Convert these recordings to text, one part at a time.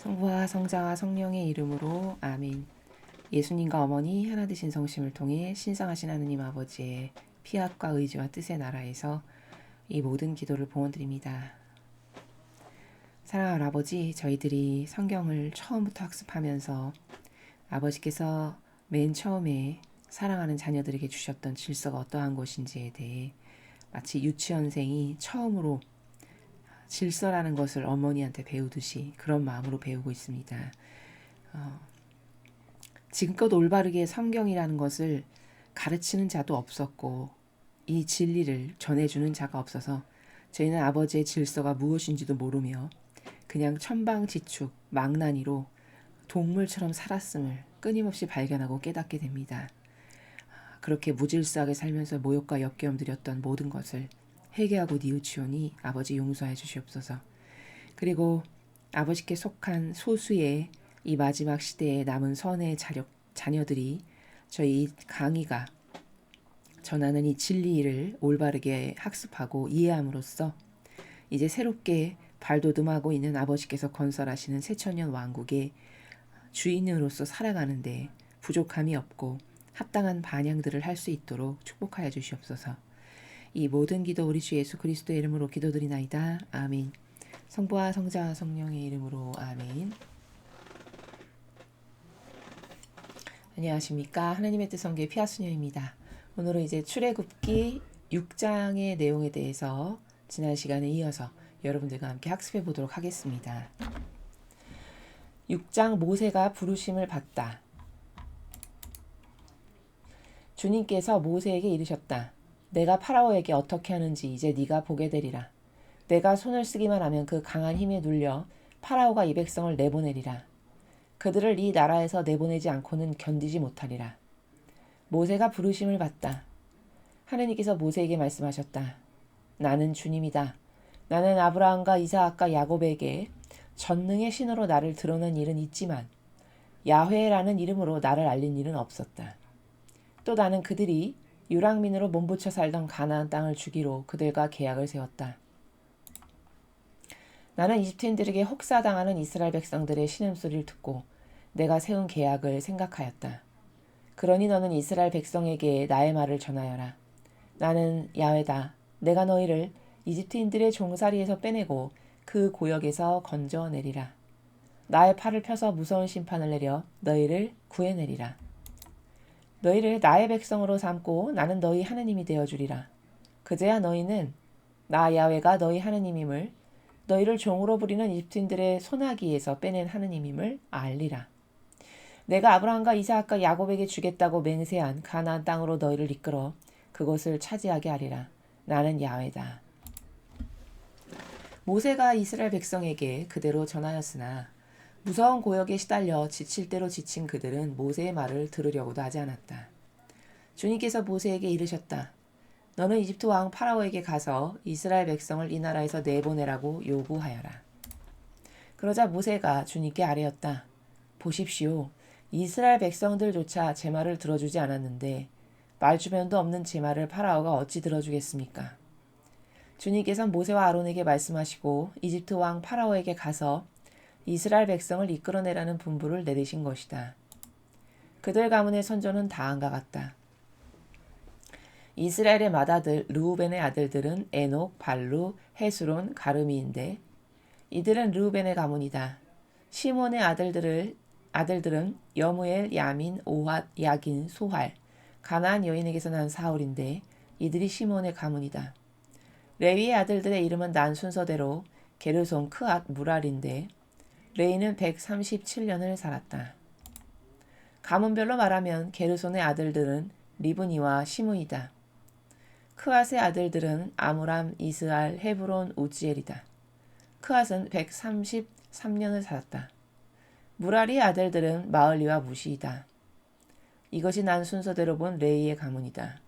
성부와 성자와 성령의 이름으로 아멘. 예수님과 어머니 하나 되신 성심을 통해 신성하신 하느님 아버지의 피압과 의지와 뜻의 나라에서 이 모든 기도를 봉헌드립니다. 사랑하는 아버지, 저희들이 성경을 처음부터 학습하면서 아버지께서 맨 처음에 사랑하는 자녀들에게 주셨던 질서가 어떠한 것인지에 대해 마치 유치원생이 처음으로 질서라는 것을 어머니한테 배우듯이 그런 마음으로 배우고 있습니다. 지금껏 올바르게 성경이라는 것을 가르치는 자도 없었고 이 진리를 전해주는 자가 없어서 저희는 아버지의 질서가 무엇인지도 모르며 그냥 천방지축 망나니로 동물처럼 살았음을 끊임없이 발견하고 깨닫게 됩니다. 그렇게 무질서하게 살면서 모욕과 역겨움 드렸던 모든 것을 회개하고 뉘우치오니 아버지 용서해 주시옵소서. 그리고 아버지께 속한 소수의 이 마지막 시대에 남은 선의 자녀들이 저희 강의가 전하는 이 진리를 올바르게 학습하고 이해함으로써 이제 새롭게 발돋움하고 있는 아버지께서 건설하시는 새천년 왕국의 주인으로서 살아가는데 부족함이 없고 합당한 반향들을 할 수 있도록 축복하여 주시옵소서. 이 모든 기도 우리 주 예수 그리스도의 이름으로 기도드리나이다. 아멘. 성부와 성자와 성령의 이름으로 아멘. 안녕하십니까. 하나님의 뜻 성교의 피아수녀입니다. 오늘은 이제 출애굽기 6장의 내용에 대해서 지난 시간에 이어서 여러분들과 함께 학습해 보도록 하겠습니다. 6장 모세가 부르심을 받다. 주님께서 모세에게 이르셨다. 내가 파라오에게 어떻게 하는지 이제 네가 보게 되리라. 내가 손을 쓰기만 하면 그 강한 힘에 눌려 파라오가 이 백성을 내보내리라. 그들을 이 나라에서 내보내지 않고는 견디지 못하리라. 모세가 부르심을 받다. 하느님께서 모세에게 말씀하셨다. 나는 주님이다. 나는 아브라함과 이삭과 야곱에게 전능의 신으로 나를 드러낸 일은 있지만 야훼라는 이름으로 나를 알린 일은 없었다. 또 나는 그들이 유랑민으로 몸부쳐 살던 가나안 땅을 주기로 그들과 계약을 세웠다. 나는 이집트인들에게 혹사당하는 이스라엘 백성들의 신음소리를 듣고 내가 세운 계약을 생각하였다. 그러니 너는 이스라엘 백성에게 나의 말을 전하여라. 나는 야훼다. 내가 너희를 이집트인들의 종살이에서 빼내고 그 고역에서 건져내리라. 나의 팔을 펴서 무서운 심판을 내려 너희를 구해내리라. 너희를 나의 백성으로 삼고 나는 너희 하느님이 되어주리라. 그제야 너희는 나 야훼가 너희 하느님임을 너희를 종으로 부리는 이집트인들의 손아귀에서 빼낸 하느님임을 알리라. 내가 아브라함과 이삭과 야곱에게 주겠다고 맹세한 가나안 땅으로 너희를 이끌어 그곳을 차지하게 하리라. 나는 야훼다. 모세가 이스라엘 백성에게 그대로 전하였으나 무서운 고역에 시달려 지칠 대로 지친 그들은 모세의 말을 들으려고도 하지 않았다. 주님께서 모세에게 이르셨다. 너는 이집트 왕 파라오에게 가서 이스라엘 백성을 이 나라에서 내보내라고 요구하여라. 그러자 모세가 주님께 아뢰었다. 보십시오. 이스라엘 백성들조차 제 말을 들어주지 않았는데 말주변도 없는 제 말을 파라오가 어찌 들어주겠습니까? 주님께서 모세와 아론에게 말씀하시고 이집트 왕 파라오에게 가서 이스라엘 백성을 이끌어내라는 분부를 내리신 것이다. 그들 가문의 선조는 다음과 같다. 이스라엘의 맏아들 르우벤의 아들들은 에녹, 발루, 헤스론, 가르미인데 이들은 르우벤의 가문이다. 시몬의 아들들은 여무엘, 야민, 오핫, 야긴, 소할, 가나안 여인에게서 난 사울인데 이들이 시몬의 가문이다. 레위의 아들들의 이름은 난 순서대로 게르손, 크앗, 무랄인데 레이는 137년을 살았다. 가문별로 말하면 게르손의 아들들은 리브니와 시므이다. 크앗의 아들들은 아므람, 이스알, 헤브론, 우지엘이다. 크앗은 133년을 살았다. 무랄의 아들들은 마을리와 무시이다. 이것이 난 순서대로 본 레이의 가문이다.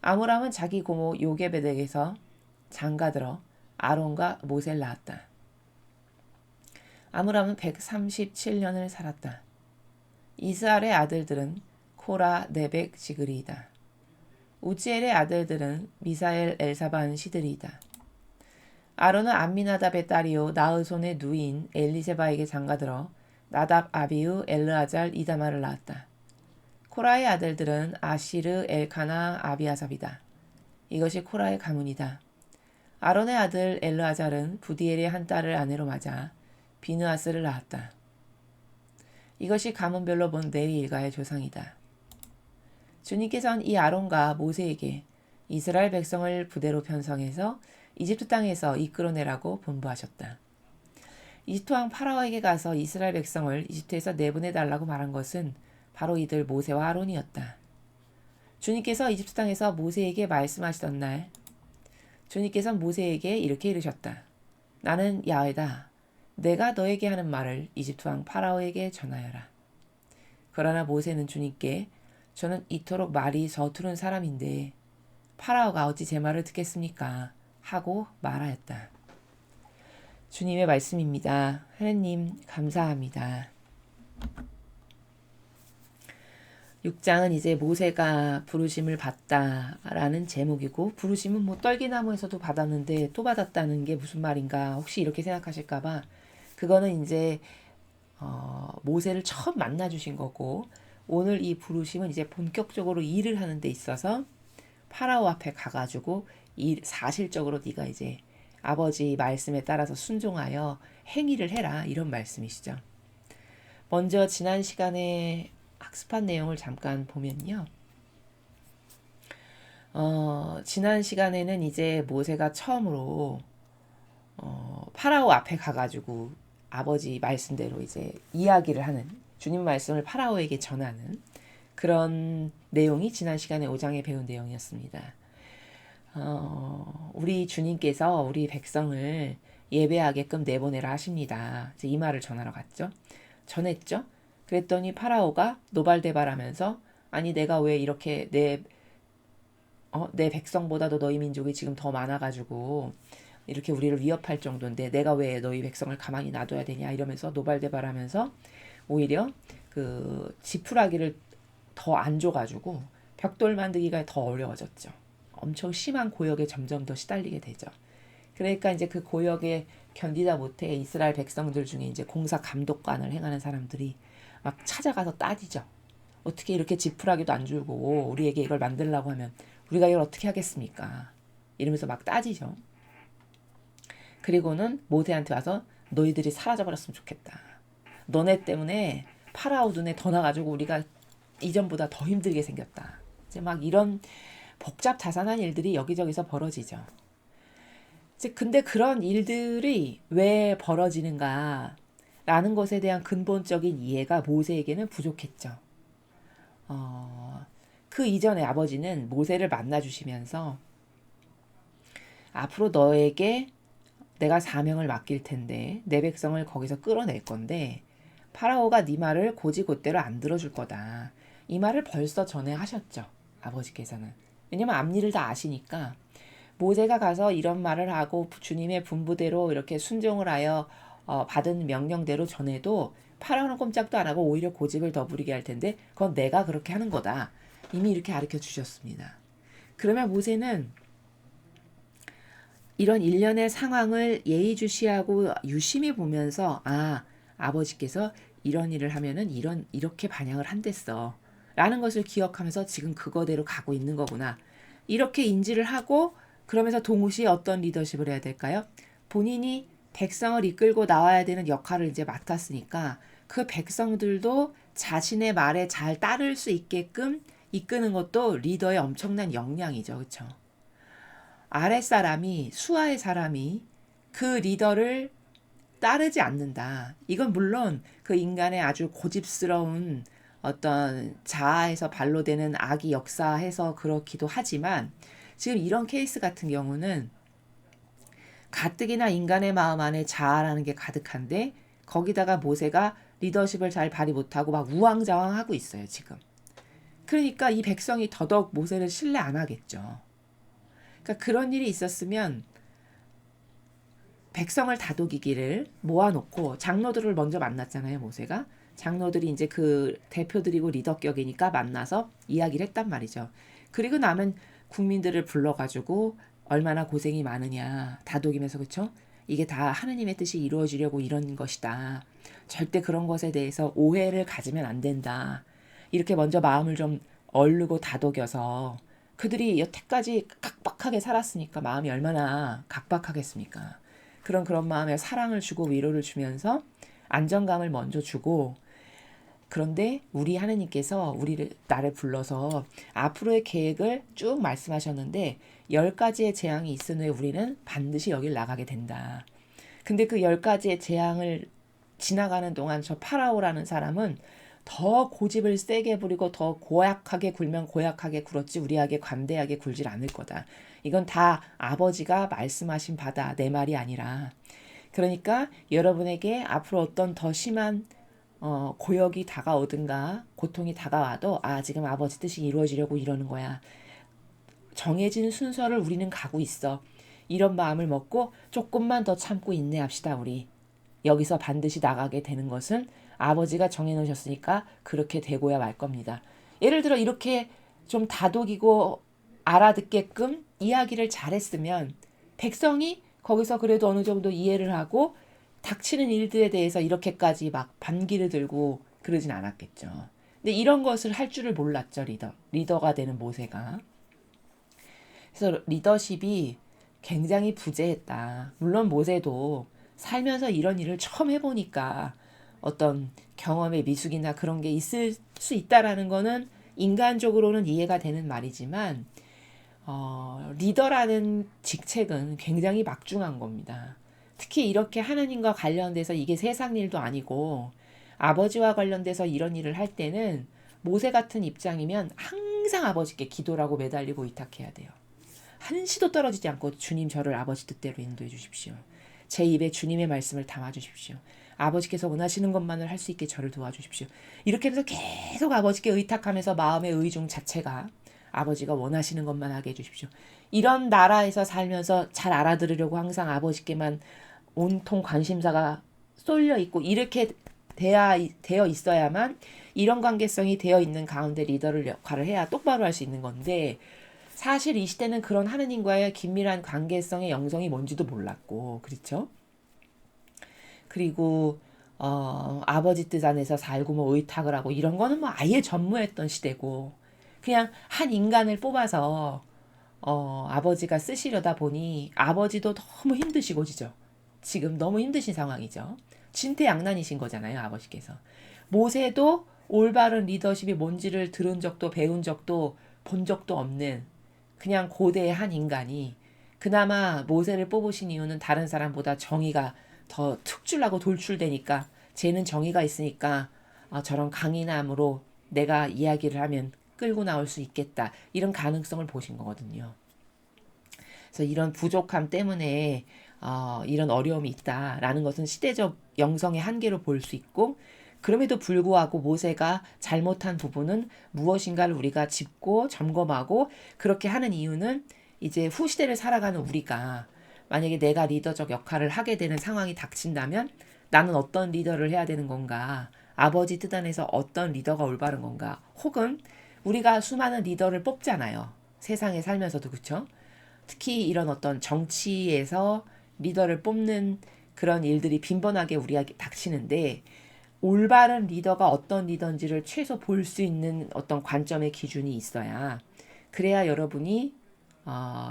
아므람은 자기 고모 요게벳에게서 장가들어 아론과 모세를 낳았다. 아므람은 137년을 살았다. 이스알의 아들들은 코라, 네벡, 지그리이다. 우지엘의 아들들은 미사엘, 엘사반, 시드리이다. 아론은 암미나답의 딸이요 나흐손의 누이인 엘리세바에게 장가들어 나답, 아비우, 엘르아잘, 이다마를 낳았다. 코라의 아들들은 아시르, 엘카나, 아비아삽이다. 이것이 코라의 가문이다. 아론의 아들 엘르아잘은 부디엘의 한 딸을 아내로 맞아 비느하스를 낳았다. 이것이 가문별로 본 레위 일가의 조상이다. 주님께서는 이 아론과 모세에게 이스라엘 백성을 부대로 편성해서 이집트 땅에서 이끌어내라고 분부하셨다. 이집트 왕 파라오에게 가서 이스라엘 백성을 이집트에서 내보내달라고 말한 것은 바로 이들 모세와 아론이었다. 주님께서 이집트 땅에서 모세에게 말씀하시던 날 주님께서는 모세에게 이렇게 이르셨다. 나는 야훼다. 내가 너에게 하는 말을 이집트 왕 파라오에게 전하여라. 그러나 모세는 주님께 저는 이토록 말이 서투른 사람인데 파라오가 어찌 제 말을 듣겠습니까? 하고 말하였다. 주님의 말씀입니다. 하느님 감사합니다. 6장은 이제 모세가 부르심을 받다라는 제목이고 부르심은 뭐 떨기나무에서도 받았는데 또 받았다는 게 무슨 말인가 혹시 이렇게 생각하실까봐 그거는 이제 모세를 처음 만나 주신 거고 오늘 이 부르심은 이제 본격적으로 일을 하는 데 있어서 파라오 앞에 가가지고 사실적으로 네가 이제 아버지 말씀에 따라서 순종하여 행위를 해라 이런 말씀이시죠. 먼저 지난 시간에 학습한 내용을 잠깐 보면요. 지난 시간에는 이제 모세가 처음으로 파라오 앞에 가가지고 아버지 말씀대로 이제 이야기를 하는 주님 말씀을 파라오에게 전하는 그런 내용이 지난 시간에 5장에 배운 내용이었습니다. 우리 주님께서 우리 백성을 예배하게끔 내보내라 하십니다. 이제 이 말을 전하러 갔죠. 전했죠. 그랬더니 파라오가 노발대발하면서 아니 내가 왜 이렇게 내 백성보다도 너희 민족이 지금 더 많아가지고 이렇게 우리를 위협할 정도인데 내가 왜 너희 백성을 가만히 놔둬야 되냐 이러면서 노발대발하면서 오히려 그 지푸라기를 더 안 줘가지고 벽돌 만들기가 더 어려워졌죠. 엄청 심한 고역에 점점 더 시달리게 되죠. 그러니까 이제 그 고역에 견디다 못해 이스라엘 백성들 중에 이제 공사 감독관을 행하는 사람들이 막 찾아가서 따지죠. 어떻게 이렇게 지푸라기도 안 줄고 우리에게 이걸 만들려고 하면 우리가 이걸 어떻게 하겠습니까? 이러면서 막 따지죠. 그리고는 모세한테 와서 너희들이 사라져버렸으면 좋겠다. 너네 때문에 파라오 눈에 더 나가지고 우리가 이전보다 더 힘들게 생겼다. 이제 막 이런 복잡다산한 일들이 여기저기서 벌어지죠. 이제 근데 그런 일들이 왜 벌어지는가 라는 것에 대한 근본적인 이해가 모세에게는 부족했죠. 그 이전에 아버지는 모세를 만나주시면서 앞으로 너에게 내가 사명을 맡길 텐데 내 백성을 거기서 끌어낼 건데 파라오가 네 말을 곧이곧대로 안 들어줄 거다. 이 말을 벌써 전에 하셨죠. 아버지께서는. 왜냐면 앞일을 다 아시니까 모세가 가서 이런 말을 하고 주님의 분부대로 이렇게 순종을 하여 받은 명령대로 전해도 파라오는 꼼짝도 안 하고 오히려 고집을 더 부리게 할 텐데 그건 내가 그렇게 하는 거다. 이미 이렇게 가르쳐 주셨습니다. 그러면 모세는 이런 일련의 상황을 예의주시하고 유심히 보면서 아버지께서 이런 일을 하면은 이렇게 반향을 한댔어 라는 것을 기억하면서 지금 그거대로 가고 있는 거구나 이렇게 인지를 하고 그러면서 동시에 어떤 리더십을 해야 될까요? 본인이 백성을 이끌고 나와야 되는 역할을 이제 맡았으니까 그 백성들도 자신의 말에 잘 따를 수 있게끔 이끄는 것도 리더의 엄청난 역량이죠. 그렇죠? 아랫사람이 수하의 사람이 그 리더를 따르지 않는다. 이건 물론 그 인간의 아주 고집스러운 어떤 자아에서 발로되는 악이 역사해서 그렇기도 하지만 지금 이런 케이스 같은 경우는 가뜩이나 인간의 마음 안에 자아라는 게 가득한데 거기다가 모세가 리더십을 잘 발휘 못하고 막 우왕좌왕하고 있어요 지금. 그러니까 이 백성이 더더욱 모세를 신뢰 안 하겠죠. 그러니까 그런 일이 있었으면 백성을 다독이기를 모아놓고 장로들을 먼저 만났잖아요 모세가. 장로들이 이제 그 대표들이고 리더격이니까 만나서 이야기를 했단 말이죠. 그리고 나면 국민들을 불러가지고 얼마나 고생이 많으냐 다독이면서 그쵸? 이게 다 하느님의 뜻이 이루어지려고 이런 것이다. 절대 그런 것에 대해서 오해를 가지면 안 된다. 이렇게 먼저 마음을 좀 얼르고 다독여서 그들이 여태까지 각박하게 살았으니까 마음이 얼마나 각박하겠습니까? 그런 마음에 사랑을 주고 위로를 주면서 안정감을 먼저 주고 그런데 우리 하느님께서 나를 불러서 앞으로의 계획을 쭉 말씀하셨는데 10가지의 재앙이 있은 후에 우리는 반드시 여길 나가게 된다. 근데 그 10가지의 재앙을 지나가는 동안 저 파라오라는 사람은 더 고집을 세게 부리고 더 고약하게 굴면 고약하게 굴었지 우리에게 관대하게 굴질 않을 거다. 이건 다 아버지가 말씀하신 바다 내 말이 아니라. 그러니까 여러분에게 앞으로 어떤 더 심한 고역이 다가오든가 고통이 다가와도 지금 아버지 뜻이 이루어지려고 이러는 거야. 정해진 순서를 우리는 가고 있어. 이런 마음을 먹고 조금만 더 참고 인내합시다 우리. 여기서 반드시 나가게 되는 것은 아버지가 정해놓으셨으니까 그렇게 되고야 말 겁니다. 예를 들어 이렇게 좀 다독이고 알아듣게끔 이야기를 잘했으면 백성이 거기서 그래도 어느 정도 이해를 하고 닥치는 일들에 대해서 이렇게까지 막 반기를 들고 그러진 않았겠죠. 근데 이런 것을 할 줄을 몰랐죠, 리더가 되는 모세가. 그래서 리더십이 굉장히 부재했다. 물론 모세도 살면서 이런 일을 처음 해보니까 어떤 경험의 미숙이나 그런 게 있을 수 있다라는 거는 인간적으로는 이해가 되는 말이지만 리더라는 직책은 굉장히 막중한 겁니다. 특히 이렇게 하나님과 관련돼서 이게 세상 일도 아니고 아버지와 관련돼서 이런 일을 할 때는 모세 같은 입장이면 항상 아버지께 기도라고 매달리고 의탁해야 돼요. 한시도 떨어지지 않고 주님 저를 아버지 뜻대로 인도해 주십시오. 제 입에 주님의 말씀을 담아 주십시오. 아버지께서 원하시는 것만을 할 수 있게 저를 도와주십시오. 이렇게 해서 계속 아버지께 의탁하면서 마음의 의중 자체가 아버지가 원하시는 것만 하게 해주십시오. 이런 나라에서 살면서 잘 알아들으려고 항상 아버지께만 온통 관심사가 쏠려 있고 이렇게 되어 있어야만 이런 관계성이 되어 있는 가운데 리더를 역할을 해야 똑바로 할 수 있는 건데 사실 이 시대는 그런 하느님과의 긴밀한 관계성의 영성이 뭔지도 몰랐고 그렇죠? 그리고 아버지 뜻 안에서 살고 뭐 의탁을 하고 이런 거는 뭐 아예 전무했던 시대고 그냥 한 인간을 뽑아서 아버지가 쓰시려다 보니 아버지도 너무 힘드시고지죠. 지금 너무 힘드신 상황이죠. 진퇴양난이신 거잖아요, 아버지께서. 모세도 올바른 리더십이 뭔지를 들은 적도 배운 적도 본 적도 없는 그냥 고대의 한 인간이 그나마 모세를 뽑으신 이유는 다른 사람보다 정의가 더 특출나고 돌출되니까 쟤는 정의가 있으니까 저런 강인함으로 내가 이야기를 하면 끌고 나올 수 있겠다. 이런 가능성을 보신 거거든요. 그래서 이런 부족함 때문에 이런 어려움이 있다라는 것은 시대적 영성의 한계로 볼 수 있고 그럼에도 불구하고 모세가 잘못한 부분은 무엇인가를 우리가 짚고 점검하고 그렇게 하는 이유는 이제 후시대를 살아가는 우리가 만약에 내가 리더적 역할을 하게 되는 상황이 닥친다면 나는 어떤 리더를 해야 되는 건가? 아버지 뜻 안에서 어떤 리더가 올바른 건가? 혹은 우리가 수많은 리더를 뽑잖아요. 세상에 살면서도 그렇죠? 특히 이런 어떤 정치에서 리더를 뽑는 그런 일들이 빈번하게 우리에게 닥치는데 올바른 리더가 어떤 리더인지를 최소 볼 수 있는 어떤 관점의 기준이 있어야 그래야 여러분이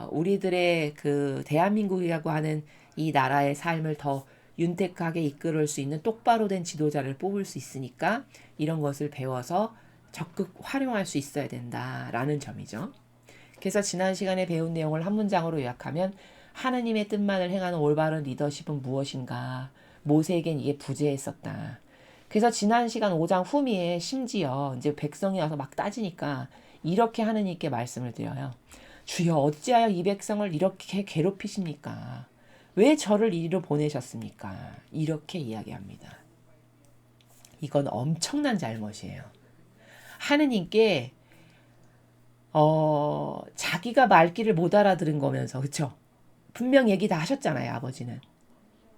우리들의 그 대한민국이라고 하는 이 나라의 삶을 더 윤택하게 이끌을 수 있는 똑바로 된 지도자를 뽑을 수 있으니까 이런 것을 배워서 적극 활용할 수 있어야 된다라는 점이죠. 그래서 지난 시간에 배운 내용을 한 문장으로 요약하면 하느님의 뜻만을 행하는 올바른 리더십은 무엇인가? 모세에겐 이게 부재했었다. 그래서 지난 시간 5장 후미에 심지어 이제 백성이 와서 막 따지니까 이렇게 하느님께 말씀을 드려요. 주여 어찌하여 이 백성을 이렇게 괴롭히십니까? 왜 저를 이리로 보내셨습니까? 이렇게 이야기합니다. 이건 엄청난 잘못이에요. 하느님께 자기가 말귀를 못 알아들은 거면서 그쵸? 분명 얘기 다 하셨잖아요, 아버지는.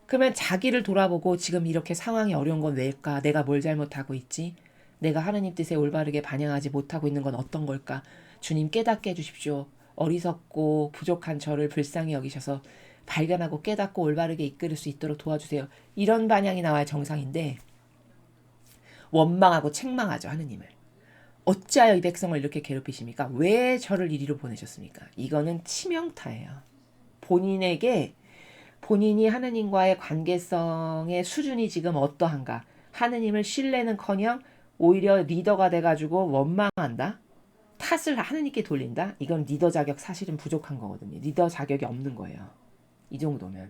그러면 자기를 돌아보고 지금 이렇게 상황이 어려운 건 왜일까? 내가 뭘 잘못하고 있지? 내가 하느님 뜻에 올바르게 반영하지 못하고 있는 건 어떤 걸까? 주님 깨닫게 해주십시오. 어리석고 부족한 저를 불쌍히 여기셔서 발견하고 깨닫고 올바르게 이끌을 수 있도록 도와주세요. 이런 반향이 나와야 정상인데 원망하고 책망하죠. 하느님을. 어찌하여 이 백성을 이렇게 괴롭히십니까? 왜 저를 이리로 보내셨습니까? 이거는 치명타예요. 본인이 하느님과의 관계성의 수준이 지금 어떠한가? 하느님을 신뢰는커녕 오히려 리더가 돼가지고 원망한다? 탓을 하느님께 돌린다? 이건 리더 자격 사실은 부족한 거거든요. 리더 자격이 없는 거예요. 이 정도면.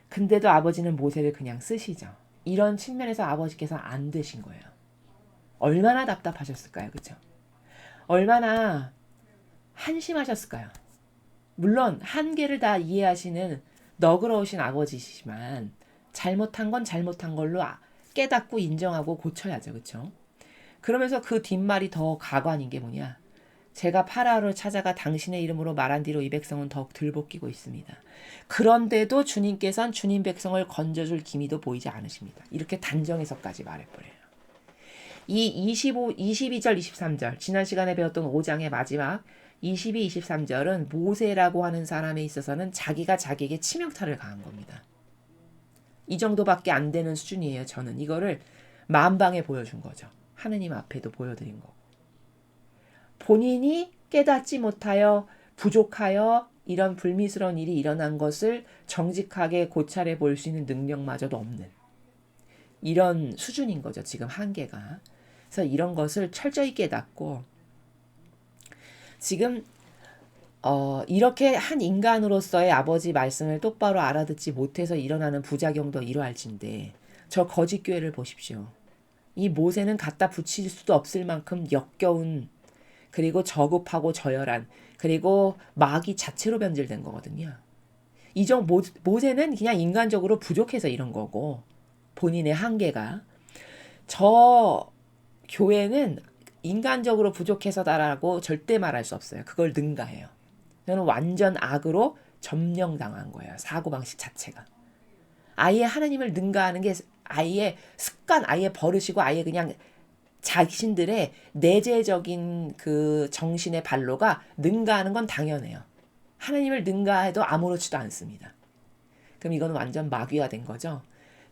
근데도 아버지는 모세를 그냥 쓰시죠. 이런 측면에서 아버지께서 안 되신 거예요. 얼마나 답답하셨을까요? 그렇죠? 얼마나 한심하셨을까요? 물론 한계를 다 이해하시는 너그러우신 아버지시지만 잘못한 건 잘못한 걸로 깨닫고 인정하고 고쳐야죠. 그렇죠? 그러면서 그 뒷말이 더 가관인 게 뭐냐? 제가 파라오를 찾아가 당신의 이름으로 말한 뒤로 이 백성은 더욱 들볶이고 있습니다. 그런데도 주님께서는 주님 백성을 건져줄 기미도 보이지 않으십니다. 이렇게 단정해서까지 말해버려요. 이 22절, 23절 지난 시간에 배웠던 5장의 마지막 22, 23절은 모세라고 하는 사람에 있어서는 자기가 자기에게 치명타를 가한 겁니다. 이 정도밖에 안 되는 수준이에요. 저는 이거를 만방에 보여준 거죠. 하느님 앞에도 보여드린 거고. 본인이 깨닫지 못하여 부족하여 이런 불미스러운 일이 일어난 것을 정직하게 고찰해 볼 수 있는 능력마저도 없는 이런 수준인 거죠. 지금 한계가. 그래서 이런 것을 철저히 깨닫고 지금 이렇게 한 인간으로서의 아버지 말씀을 똑바로 알아듣지 못해서 일어나는 부작용도 이러할진데 저 거짓 교회를 보십시오. 이 모세는 갖다 붙일 수도 없을 만큼 역겨운 그리고 저급하고 저열한 그리고 마귀 자체로 변질된 거거든요. 모세는 그냥 인간적으로 부족해서 이런 거고 본인의 한계가 저 교회는 인간적으로 부족해서다라고 절대 말할 수 없어요. 그걸 능가해요. 저는 완전 악으로 점령당한 거예요. 사고방식 자체가. 아예 하나님을 능가하는 게 아예 습관, 아예 버릇이고 아예 그냥 자신들의 내재적인 그 정신의 발로가 능가하는 건 당연해요. 하나님을 능가해도 아무렇지도 않습니다. 그럼 이건 완전 마귀화된 거죠.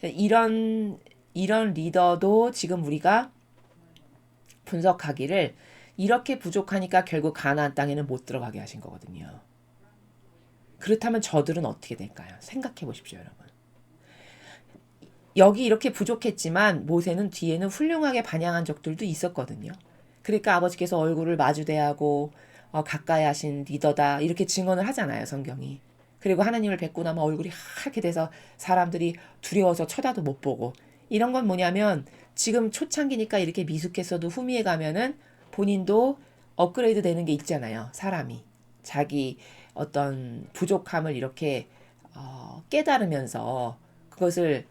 이런 리더도 지금 우리가 분석하기를 이렇게 부족하니까 결국 가나안 땅에는 못 들어가게 하신 거거든요. 그렇다면 저들은 어떻게 될까요? 생각해 보십시오, 여러분. 여기 이렇게 부족했지만 모세는 뒤에는 훌륭하게 반향한 적들도 있었거든요. 그러니까 아버지께서 얼굴을 마주대하고 가까이 하신 리더다 이렇게 증언을 하잖아요, 성경이. 그리고 하나님을 뵙고 나면 얼굴이 하얗게 돼서 사람들이 두려워서 쳐다도 못 보고 이런 건 뭐냐면 지금 초창기니까 이렇게 미숙했어도 후미에 가면은 본인도 업그레이드 되는 게 있잖아요. 사람이 자기 어떤 부족함을 이렇게 깨달으면서 그것을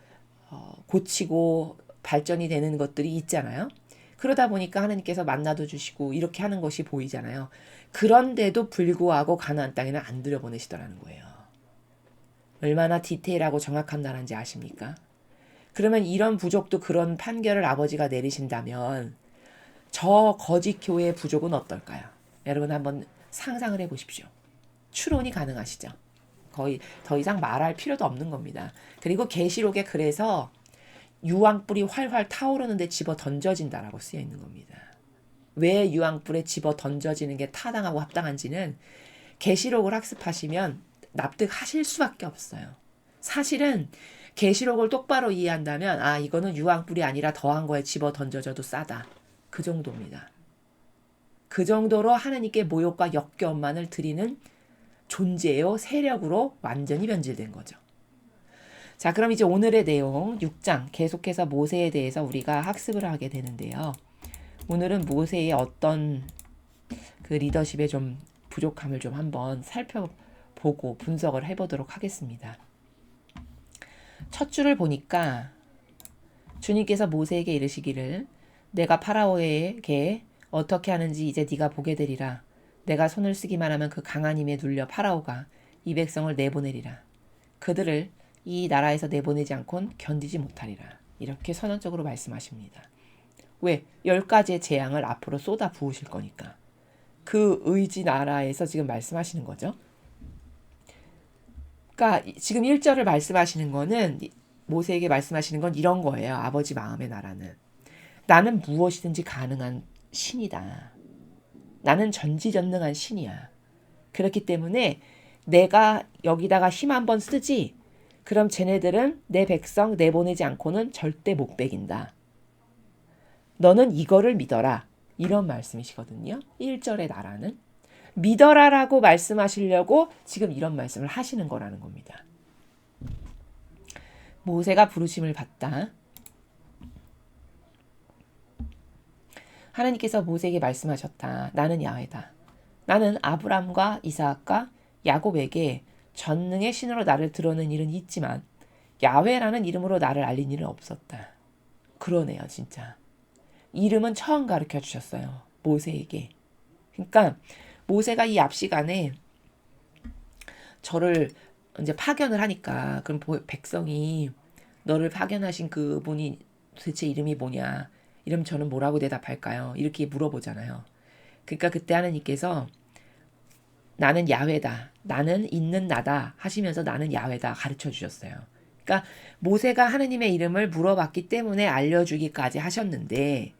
고치고 발전이 되는 것들이 있잖아요. 그러다 보니까 하나님께서 만나도 주시고 이렇게 하는 것이 보이잖아요. 그런데도 불구하고 가나안 땅에는 안 들여보내시더라는 거예요. 얼마나 디테일하고 정확한 나라인지 아십니까? 그러면 이런 부족도 그런 판결을 아버지가 내리신다면 저 거짓 교회의 부족은 어떨까요? 여러분 한번 상상을 해보십시오. 추론이 가능하시죠? 거의 더 이상 말할 필요도 없는 겁니다. 그리고 계시록에 그래서 유황불이 활활 타오르는데 집어 던져진다라고 쓰여 있는 겁니다. 왜 유황불에 집어 던져지는 게 타당하고 합당한지는 계시록을 학습하시면 납득하실 수밖에 없어요. 사실은 계시록을 똑바로 이해한다면 이거는 유황불이 아니라 더한 거에 집어 던져져도 싸다. 그 정도입니다. 그 정도로 하나님께 모욕과 역겨움만을 드리는 존재요 세력으로 완전히 변질된 거죠. 자, 그럼 이제 오늘의 내용 6장 계속해서 모세에 대해서 우리가 학습을 하게 되는데요. 오늘은 모세의 어떤 그 리더십의 좀 부족함을 좀 한번 살펴보고 분석을 해보도록 하겠습니다. 첫 줄을 보니까 주님께서 모세에게 이르시기를 내가 파라오에게 어떻게 하는지 이제 네가 보게 되리라. 내가 손을 쓰기만 하면 그 강한 힘에 눌려 파라오가 이 백성을 내보내리라. 그들을 이 나라에서 내보내지 않곤 견디지 못하리라. 이렇게 선언적으로 말씀하십니다. 왜? 10가지의 재앙을 앞으로 쏟아 부으실 거니까. 그 의지 나라에서 지금 말씀하시는 거죠. 그러니까 지금 1절을 말씀하시는 거는 모세에게 말씀하시는 건 이런 거예요. 아버지 마음의 나라는 나는 무엇이든지 가능한 신이다. 나는 전지전능한 신이야. 그렇기 때문에 내가 여기다가 힘 한번 쓰지 그럼 쟤네들은 내 백성 내보내지 않고는 절대 못 베긴다. 너는 이거를 믿어라. 이런 말씀이시거든요. 1절의 나라는. 믿어라라고 말씀하시려고 지금 이런 말씀을 하시는 거라는 겁니다. 모세가 부르심을 받다. 하나님께서 모세에게 말씀하셨다. 나는 야훼다. 나는 아브람과 이삭과 야곱에게 전능의 신으로 나를 드러낸 일은 있지만 야훼라는 이름으로 나를 알린 일은 없었다. 그러네요, 진짜. 이름은 처음 가르쳐 주셨어요. 모세에게. 그러니까 모세가 이 앞 시간에 저를 이제 파견을 하니까 그럼 백성이 너를 파견하신 그분이 도대체 이름이 뭐냐? 이러면 저는 뭐라고 대답할까요? 이렇게 물어보잖아요. 그러니까 그때 하나님께서 나는 야훼다. 나는 있는 나다 하시면서 나는 야훼다 가르쳐 주셨어요. 그러니까 모세가 하나님의 이름을 물어봤기 때문에 알려주기까지 하셨는데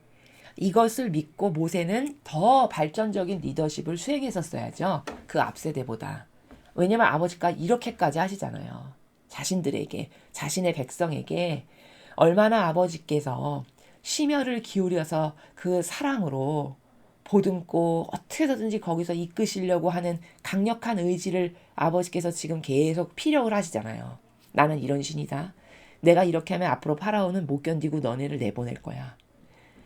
이것을 믿고 모세는 더 발전적인 리더십을 수행했었어야죠. 그 앞 세대보다. 왜냐면 아버지가 이렇게까지 하시잖아요. 자신들에게, 자신의 백성에게 얼마나 아버지께서 심혈을 기울여서 그 사랑으로 보듬고 어떻게 해서든지 거기서 이끄시려고 하는 강력한 의지를 아버지께서 지금 계속 피력을 하시잖아요. 나는 이런 신이다. 내가 이렇게 하면 앞으로 파라오는 못 견디고 너네를 내보낼 거야.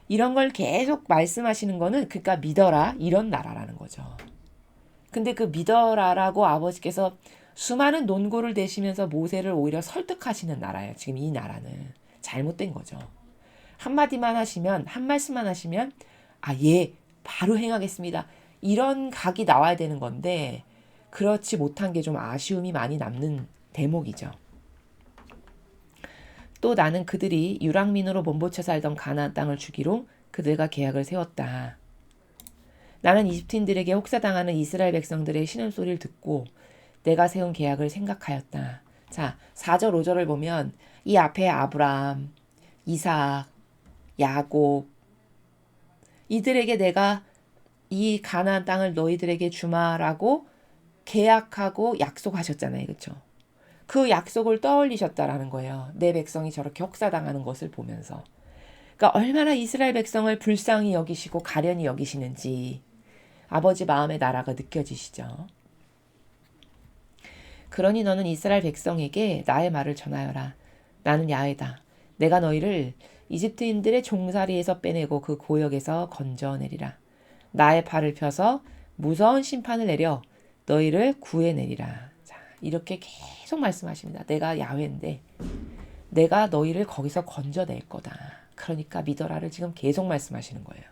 이런 걸 계속 말씀하시는 거는 그러니까 믿어라 이런 나라라는 거죠. 근데 그 믿어라라고 아버지께서 수많은 논고를 대시면서 모세를 오히려 설득하시는 나라예요. 지금 이 나라는 잘못된 거죠. 한마디만 하시면 한 말씀만 하시면 예 바로 행하겠습니다. 이런 각이 나와야 되는 건데 그렇지 못한 게 좀 아쉬움이 많이 남는 대목이죠. 또 나는 그들이 유랑민으로 몸보쳐 살던 가나안 땅을 주기로 그들과 계약을 세웠다. 나는 이집트인들에게 혹사당하는 이스라엘 백성들의 신음소리를 듣고 내가 세운 계약을 생각하였다. 자, 4절 5절을 보면 이 앞에 아브람, 이삭, 야곱 이들에게 내가 이 가나안 땅을 너희들에게 주마라고 계약하고 약속하셨잖아요. 그렇죠? 그 약속을 떠올리셨다라는 거예요. 내 백성이 저렇게 혹사당하는 것을 보면서. 그러니까 얼마나 이스라엘 백성을 불쌍히 여기시고 가련히 여기시는지 아버지 마음의 나라가 느껴지시죠. 그러니 너는 이스라엘 백성에게 나의 말을 전하여라. 나는 야훼다. 내가 너희를 이집트인들의 종살이에서 빼내고 그 고역에서 건져내리라. 나의 팔을 펴서 무서운 심판을 내려 너희를 구해내리라. 자, 이렇게 계속 말씀하십니다. 내가 야훼인데 내가 너희를 거기서 건져낼 거다. 그러니까 믿어라를 지금 계속 말씀하시는 거예요.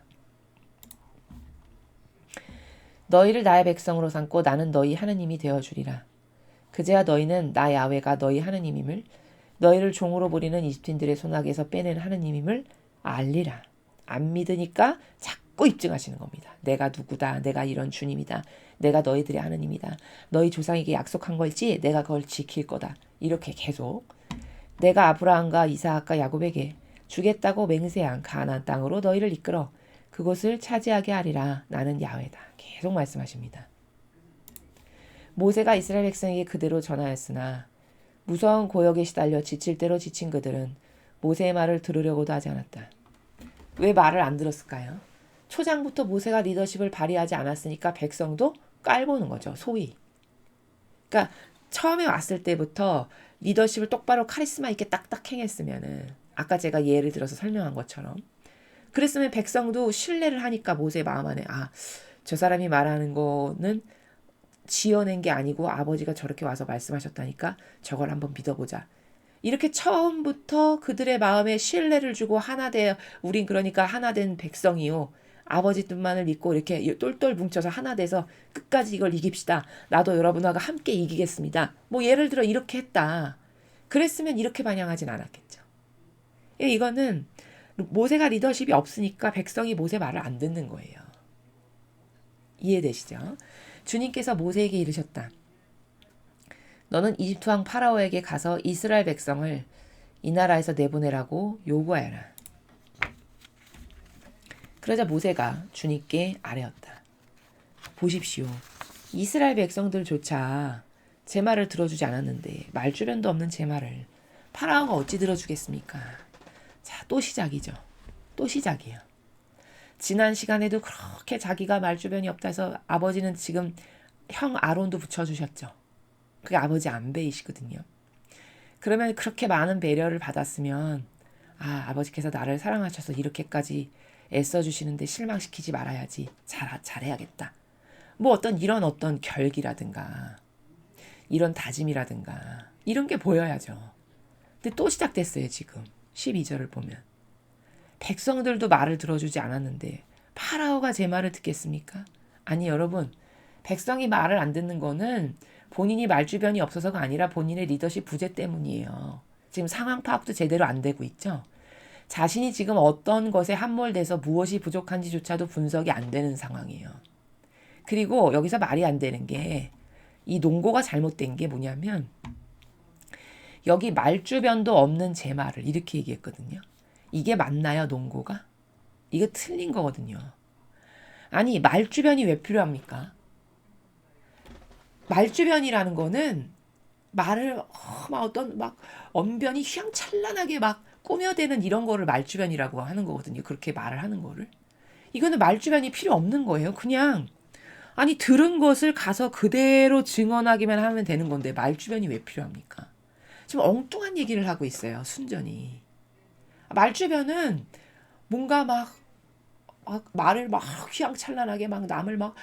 너희를 나의 백성으로 삼고 나는 너희 하나님이 되어주리라. 그제야 너희는 나 야훼가 너희 하나님임을 너희를 종으로 부리는 이집트인들의 손아귀에서 빼낸 하나님임을 알리라. 안 믿으니까 자꾸 입증하시는 겁니다. 내가 누구다. 내가 이런 주님이다. 내가 너희들의 하나님이다. 너희 조상에게 약속한 걸지 내가 그걸 지킬 거다. 이렇게 계속 내가 아브라함과 이삭과 야곱에게 주겠다고 맹세한 가나안 땅으로 너희를 이끌어 그곳을 차지하게 하리라. 나는 야훼다. 계속 말씀하십니다. 모세가 이스라엘 백성에게 그대로 전하였으나 무서운 고역에 시달려 지칠 대로 지친 그들은 모세의 말을 들으려고도 하지 않았다. 왜 말을 안 들었을까요? 초장부터 모세가 리더십을 발휘하지 않았으니까 백성도 깔보는 거죠. 소위. 그러니까 처음에 왔을 때부터 리더십을 똑바로 카리스마 있게 딱딱 행했으면은 아까 제가 예를 들어서 설명한 것처럼 그랬으면 백성도 신뢰를 하니까 모세의 마음 안에 저 사람이 말하는 거는 지어낸 게 아니고 아버지가 저렇게 와서 말씀하셨다니까 저걸 한번 믿어보자. 이렇게 처음부터 그들의 마음에 신뢰를 주고 우린 그러니까 하나된 백성이요. 아버지 뜻만을 믿고 이렇게 똘똘 뭉쳐서 하나 돼서 끝까지 이걸 이깁시다. 나도 여러분하고 함께 이기겠습니다. 뭐 예를 들어 이렇게 했다. 그랬으면 이렇게 반영하진 않았겠죠. 이거는 모세가 리더십이 없으니까 백성이 모세 말을 안 듣는 거예요. 이해되시죠? 주님께서 모세에게 이르셨다. 너는 이집트 왕 파라오에게 가서 이스라엘 백성을 이 나라에서 내보내라고 요구하여라. 그러자 모세가 주님께 아뢰었다. 보십시오. 이스라엘 백성들조차 제 말을 들어주지 않았는데 말주변도 없는 제 말을 파라오가 어찌 들어주겠습니까? 자, 또 시작이죠. 또 시작이에요. 지난 시간에도 그렇게 자기가 말주변이 없다 해서 아버지는 지금 형 아론도 붙여주셨죠. 그게 아버지 안배이시거든요. 그러면 그렇게 많은 배려를 받았으면 아버지께서 나를 사랑하셔서 이렇게까지 애써주시는데 실망시키지 말아야지. 잘해야겠다. 뭐 이런 어떤 결기라든가 이런 다짐이라든가 이런 게 보여야죠. 근데 또 시작됐어요. 지금 12절을 보면. 백성들도 말을 들어주지 않았는데 파라오가 제 말을 듣겠습니까? 아니 여러분, 백성이 말을 안 듣는 거는 본인이 말주변이 없어서가 아니라 본인의 리더십 부재 때문이에요. 지금 상황 파악도 제대로 안 되고 있죠. 자신이 지금 어떤 것에 함몰돼서 무엇이 부족한지조차도 분석이 안 되는 상황이에요. 그리고 여기서 말이 안 되는 게 이 농고가 잘못된 게 뭐냐면 여기 말주변도 없는 제 말을 이렇게 얘기했거든요. 이게 맞나요, 농고가? 이거 틀린 거거든요. 아니, 말주변이 왜 필요합니까? 말주변이라는 거는 말을 막 언변이 휘황찬란하게 막 꾸며대는 이런 거를 말주변이라고 하는 거거든요. 그렇게 말을 하는 거를. 이거는 말주변이 필요 없는 거예요. 그냥 아니 들은 것을 가서 그대로 증언하기만 하면 되는 건데 말주변이 왜 필요합니까? 지금 엉뚱한 얘기를 하고 있어요. 순전히. 말주변은 뭔가 막 말을 막 휘황찬란하게 막 남을 막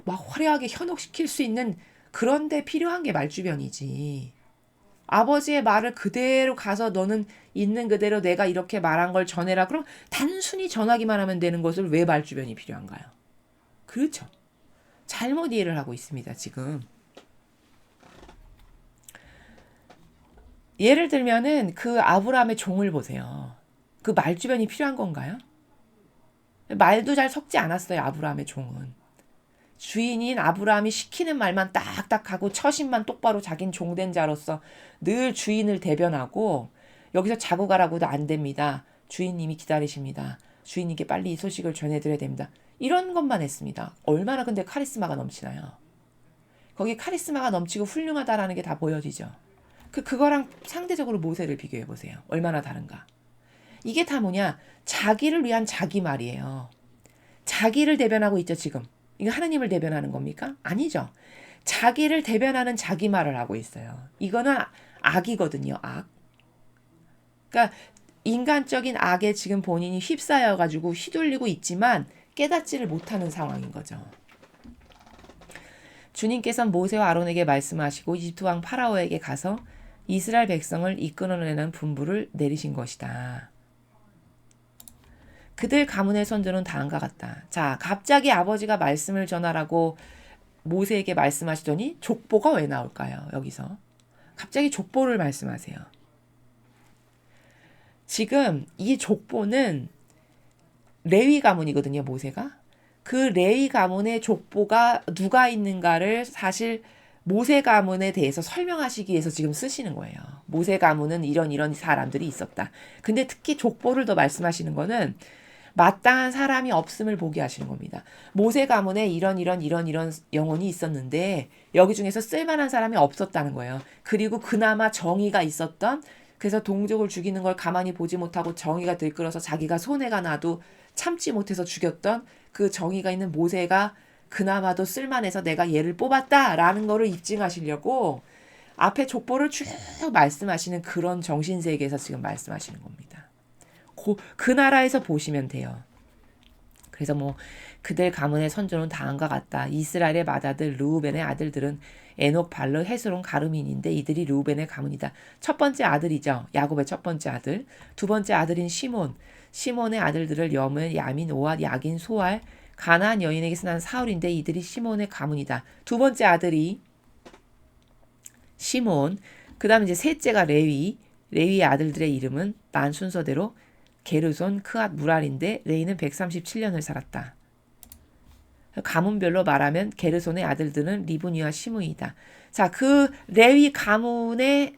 화려하게 현혹시킬 수 있는 그런 데 필요한 게 말주변이지. 아버지의 말을 그대로 가서 너는 있는 그대로 내가 이렇게 말한 걸 전해라. 그럼 단순히 전하기만 하면 되는 것을 왜 말주변이 필요한가요? 그렇죠. 잘못 이해를 하고 있습니다. 지금. 예를 들면은 그 아브라함의 종을 보세요. 그 말주변이 필요한 건가요? 말도 잘 섞지 않았어요. 아브라함의 종은. 주인인 아브라함이 시키는 말만 딱딱하고 처신만 똑바로 자긴 종된 자로서 늘 주인을 대변하고 여기서 자고 가라고도 안 됩니다. 주인님이 기다리십니다. 주인님께 빨리 이 소식을 전해드려야 됩니다. 이런 것만 했습니다. 얼마나 근데 카리스마가 넘치나요? 거기 카리스마가 넘치고 훌륭하다라는 게 다 보여지죠. 그거랑 상대적으로 모세를 비교해 보세요. 얼마나 다른가. 이게 다 뭐냐? 자기를 위한 자기 말이에요. 자기를 대변하고 있죠, 지금. 이거 하나님을 대변하는 겁니까? 아니죠. 자기를 대변하는 자기 말을 하고 있어요. 이거는 악이거든요, 악. 그러니까 인간적인 악에 지금 본인이 휩싸여가지고 휘둘리고 있지만 깨닫지를 못하는 상황인 거죠. 주님께서는 모세와 아론에게 말씀하시고 이집트 왕 파라오에게 가서 이스라엘 백성을 이끌어내는 분부를 내리신 것이다. 그들 가문의 선조는 다음과 같다. 자, 갑자기 아버지가 말씀을 전하라고 모세에게 말씀하시더니 족보가 왜 나올까요? 여기서. 갑자기 족보를 말씀하세요. 지금 이 족보는 레위 가문이거든요, 모세가. 그 레위 가문의 족보가 누가 있는가를 사실 모세 가문에 대해서 설명하시기 위해서 지금 쓰시는 거예요. 모세 가문은 이런 사람들이 있었다. 근데 특히 족보를 더 말씀하시는 거는 마땅한 사람이 없음을 보게 하시는 겁니다. 모세 가문에 이런 영혼이 있었는데 여기 중에서 쓸만한 사람이 없었다는 거예요. 그리고 그나마 정의가 있었던, 그래서 동족을 죽이는 걸 가만히 보지 못하고 정의가 들끓어서 자기가 손해가 나도 참지 못해서 죽였던 그 정의가 있는 모세가 그나마도 쓸만해서 내가 얘를 뽑았다라는 거를 입증하시려고 앞에 족보를 쭉 말씀하시는 그런 정신세계에서 지금 말씀하시는 겁니다. 그 나라에서 보시면 돼요. 그래서 그들 가문의 선조는 다음과 같다. 이스라엘의 맏아들 르우벤의 아들들은 에녹, 발르, 헤스론, 가르민인데 이들이 르우벤의 가문이다. 첫 번째 아들이죠. 야곱의 첫 번째 아들. 두 번째 아들인 시몬. 시몬의 아들들을 여문, 야민, 오앗, 야긴, 소알, 가나안 여인에게서 난 사울인데 이들이 시몬의 가문이다. 두 번째 아들이 시몬. 그 다음에 이제 셋째가 레위. 레위의 아들들의 이름은 난 순서대로 게르손, 크앗, 무랄인데 레이는 137년을 살았다. 가문별로 말하면 게르손의 아들들은 리브니와 시므이다. 자, 그 레위 가문의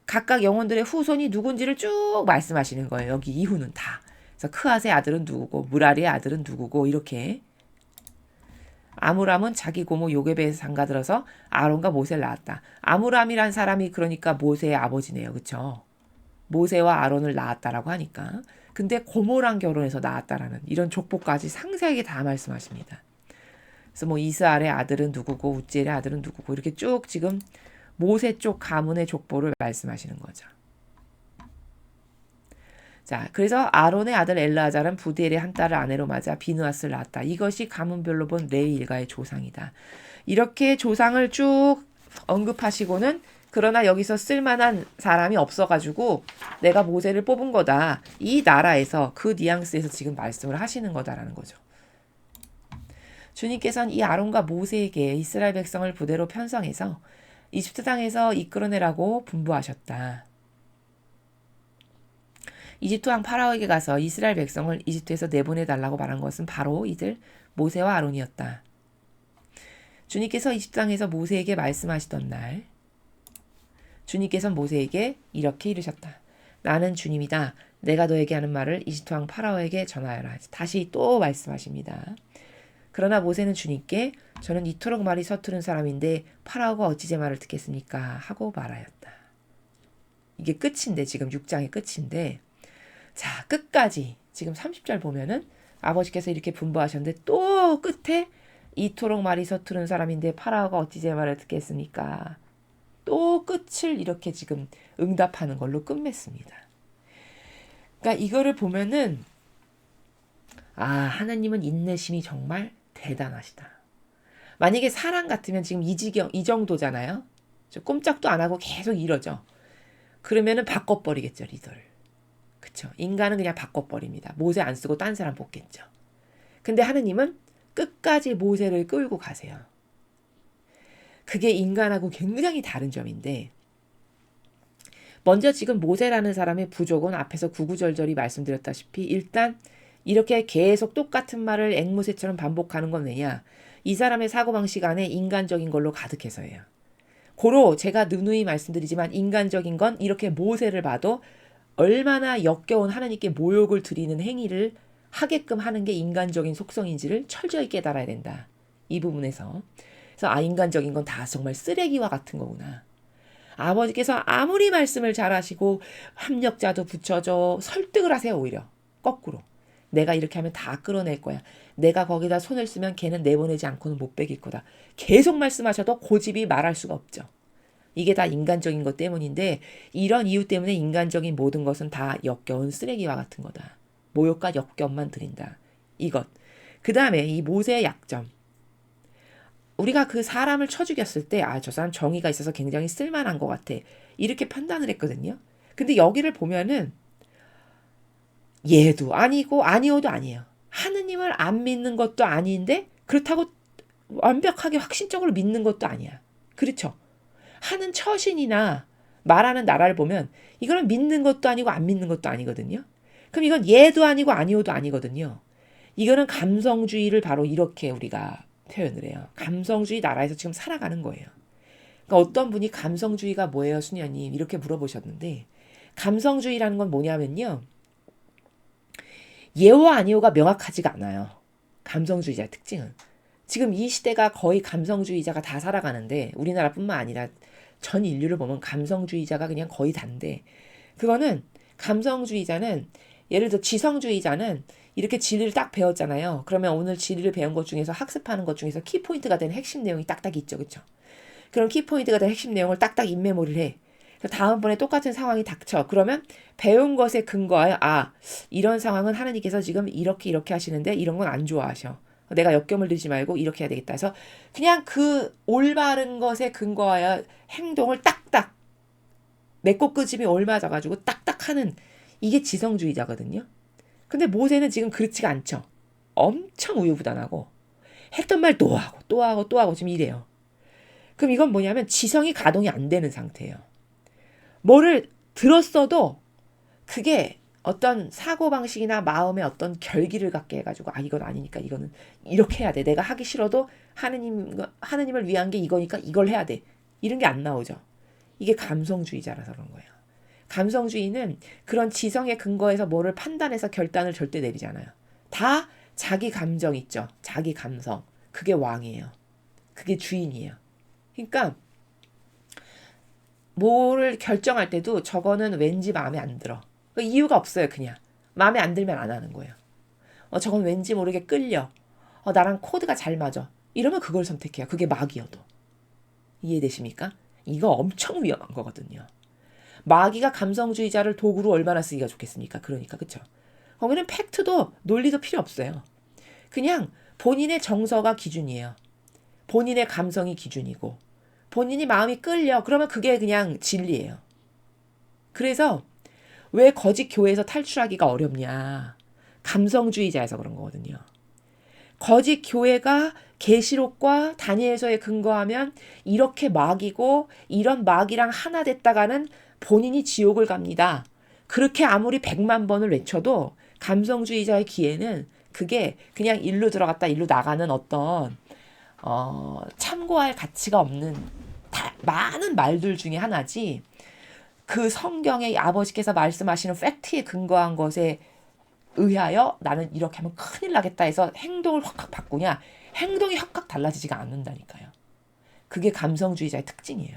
각각 영혼들의 후손이 누군지를 쭉 말씀하시는 거예요. 여기 이후는 다. 그래서 크앗의 아들은 누구고 무라리의 아들은 누구고 이렇게. 아므람은 자기 고모 요게베에서 장가들어서 아론과 모세를 낳았다. 아므람이란 사람이 그러니까 모세의 아버지네요. 그렇죠? 모세와 아론을 낳았다라고 하니까. 근데 고모랑 결혼해서 낳았다라는 이런 족보까지 상세하게 다 말씀하십니다. 그래서 뭐 이스라엘의 아들은 누구고 우찌엘의 아들은 누구고 이렇게 쭉 지금 모세 쪽 가문의 족보를 말씀하시는 거죠. 자, 그래서 아론의 아들 엘르아잘은 부디엘의 한 딸을 아내로 맞아 비느하스를 낳았다. 이것이 가문별로 본 레위 일가의 조상이다. 이렇게 조상을 쭉 언급하시고는 그러나 여기서 쓸만한 사람이 없어가지고 내가 모세를 뽑은 거다. 이 나라에서 그 뉘앙스에서 지금 말씀을 하시는 거다라는 거죠. 주님께서는 이 아론과 모세에게 이스라엘 백성을 부대로 편성해서 이집트 땅에서 이끌어내라고 분부하셨다. 이집트 왕 파라오에게 가서 이스라엘 백성을 이집트에서 내보내달라고 말한 것은 바로 이들 모세와 아론이었다. 주님께서 이집트 땅에서 모세에게 말씀하시던 날 주님께서는 모세에게 이렇게 이르셨다. 나는 주님이다. 내가 너에게 하는 말을 이집트 왕 파라오에게 전하여라. 다시 또 말씀하십니다. 그러나 모세는 주님께 저는 이토록 말이 서투른 사람인데 파라오가 어찌 제 말을 듣겠습니까? 하고 말하였다. 이게 끝인데 지금 6장의 끝인데 자 끝까지 지금 30절 보면은 아버지께서 이렇게 분부하셨는데 또 끝에 이토록 말이 서투른 사람인데 파라오가 어찌 제 말을 듣겠습니까? 또 끝을 이렇게 지금 응답하는 걸로 끝맺습니다. 그러니까 이거를 보면은 하나님은 인내심이 정말 대단하시다. 만약에 사람 같으면 지금 이 정도잖아요. 꼼짝도 안 하고 계속 이러죠. 그러면은 바꿔버리겠죠, 리더를. 그쵸? 인간은 그냥 바꿔버립니다. 모세 안 쓰고 딴 사람 뽑겠죠. 근데 하느님은 끝까지 모세를 끌고 가세요. 그게 인간하고 굉장히 다른 점인데 먼저 지금 모세라는 사람의 부족은 앞에서 구구절절히 말씀드렸다시피 일단 이렇게 계속 똑같은 말을 앵무새처럼 반복하는 건 왜냐? 이 사람의 사고방식 안에 인간적인 걸로 가득해서예요. 고로 제가 누누이 말씀드리지만 인간적인 건 이렇게 모세를 봐도 얼마나 역겨운 하나님께 모욕을 드리는 행위를 하게끔 하는 게 인간적인 속성인지를 철저히 깨달아야 된다. 이 부분에서. 그래서 인간적인 건 다 정말 쓰레기와 같은 거구나. 아버지께서 아무리 말씀을 잘하시고 합력자도 붙여줘 설득을 하세요. 오히려 거꾸로. 내가 이렇게 하면 다 끌어낼 거야. 내가 거기다 손을 쓰면 걔는 내보내지 않고는 못 베길 거다. 계속 말씀하셔도 고집이 말할 수가 없죠. 이게 다 인간적인 것 때문인데 이런 이유 때문에 인간적인 모든 것은 다 역겨운 쓰레기와 같은 거다. 모욕과 역겹만 드린다. 이것. 그 다음에 이 모세의 약점. 우리가 그 사람을 쳐 죽였을 때 저 사람 정의가 있어서 굉장히 쓸만한 것 같아. 이렇게 판단을 했거든요. 근데 여기를 보면은 얘도 아니고 아니어도 아니에요. 하느님을 안 믿는 것도 아닌데 그렇다고 완벽하게 확신적으로 믿는 것도 아니야. 그렇죠? 하는 처신이나 말하는 나라를 보면 이거는 믿는 것도 아니고 안 믿는 것도 아니거든요. 그럼 이건 얘도 아니고 아니어도 아니거든요. 이거는 감성주의를 바로 이렇게 우리가 표현을 해요. 감성주의 나라에서 지금 살아가는 거예요. 그러니까 어떤 분이 감성주의가 뭐예요, 수녀님? 이렇게 물어보셨는데 감성주의라는 건 뭐냐면요. 예와 아니오가 명확하지가 않아요. 감성주의자의 특징은. 지금 이 시대가 거의 감성주의자가 다 살아가는데 우리나라뿐만 아니라 전 인류를 보면 감성주의자가 그냥 거의 다인데 그거는 감성주의자는 예를 들어 지성주의자는 이렇게 진리를 딱 배웠잖아요. 그러면 오늘 진리를 배운 것 중에서 학습하는 것 중에서 키포인트가 되는 핵심 내용이 딱딱 있죠. 그렇죠? 그럼 키포인트가 된 핵심 내용을 딱딱 인메모리를 해. 다음번에 똑같은 상황이 닥쳐. 그러면 배운 것에 근거하여 이런 상황은 하나님께서 지금 이렇게 하시는데 이런 건 안 좋아하셔. 내가 역경을 들지 말고 이렇게 해야 되겠다 해서 그냥 그 올바른 것에 근거하여 행동을 딱딱 맺고 끄집이 올맞아가지고 딱딱 하는 이게 지성주의자거든요. 근데 모세는 지금 그렇지가 않죠. 엄청 우유부단하고 했던 말 또 하고 또 하고 또 하고 지금 이래요. 그럼 이건 뭐냐면 지성이 가동이 안 되는 상태예요. 뭐를 들었어도 그게 어떤 사고방식이나 마음의 어떤 결기를 갖게 해가지고 이건 아니니까 이거는 이렇게 해야 돼. 내가 하기 싫어도 하느님을 위한 게 이거니까 이걸 해야 돼. 이런 게 안 나오죠. 이게 감성주의자라서 그런 거예요. 감성주의는 그런 지성의 근거에서 뭐를 판단해서 결단을 절대 내리지 않아요. 다 자기 감정 있죠. 자기 감성. 그게 왕이에요. 그게 주인이에요. 그러니까 뭐를 결정할 때도 저거는 왠지 마음에 안 들어. 이유가 없어요. 그냥 마음에 안 들면 안 하는 거예요. 저건 왠지 모르게 끌려. 나랑 코드가 잘 맞아. 이러면 그걸 선택해요. 그게 마귀여도. 이해되십니까? 이거 엄청 위험한 거거든요. 마귀가 감성주의자를 도구로 얼마나 쓰기가 좋겠습니까? 그러니까 그쵸? 거기는 팩트도 논리도 필요 없어요. 그냥 본인의 정서가 기준이에요. 본인의 감성이 기준이고 본인이 마음이 끌려. 그러면 그게 그냥 진리예요. 그래서 왜 거짓 교회에서 탈출하기가 어렵냐. 감성주의자에서 그런 거거든요. 거짓 교회가 계시록과 다니엘서에 근거하면 이렇게 마귀고 이런 마귀랑 하나 됐다가는 본인이 지옥을 갑니다. 그렇게 아무리 100만 번을 외쳐도 감성주의자의 귀에는 그게 그냥 일로 들어갔다 일로 나가는 어떤 참고할 가치가 없는 많은 말들 중에 하나지 그 성경의 아버지께서 말씀하시는 팩트에 근거한 것에 의하여 나는 이렇게 하면 큰일 나겠다 해서 행동을 확확 바꾸냐. 행동이 확확 달라지지가 않는다니까요. 그게 감성주의자의 특징이에요.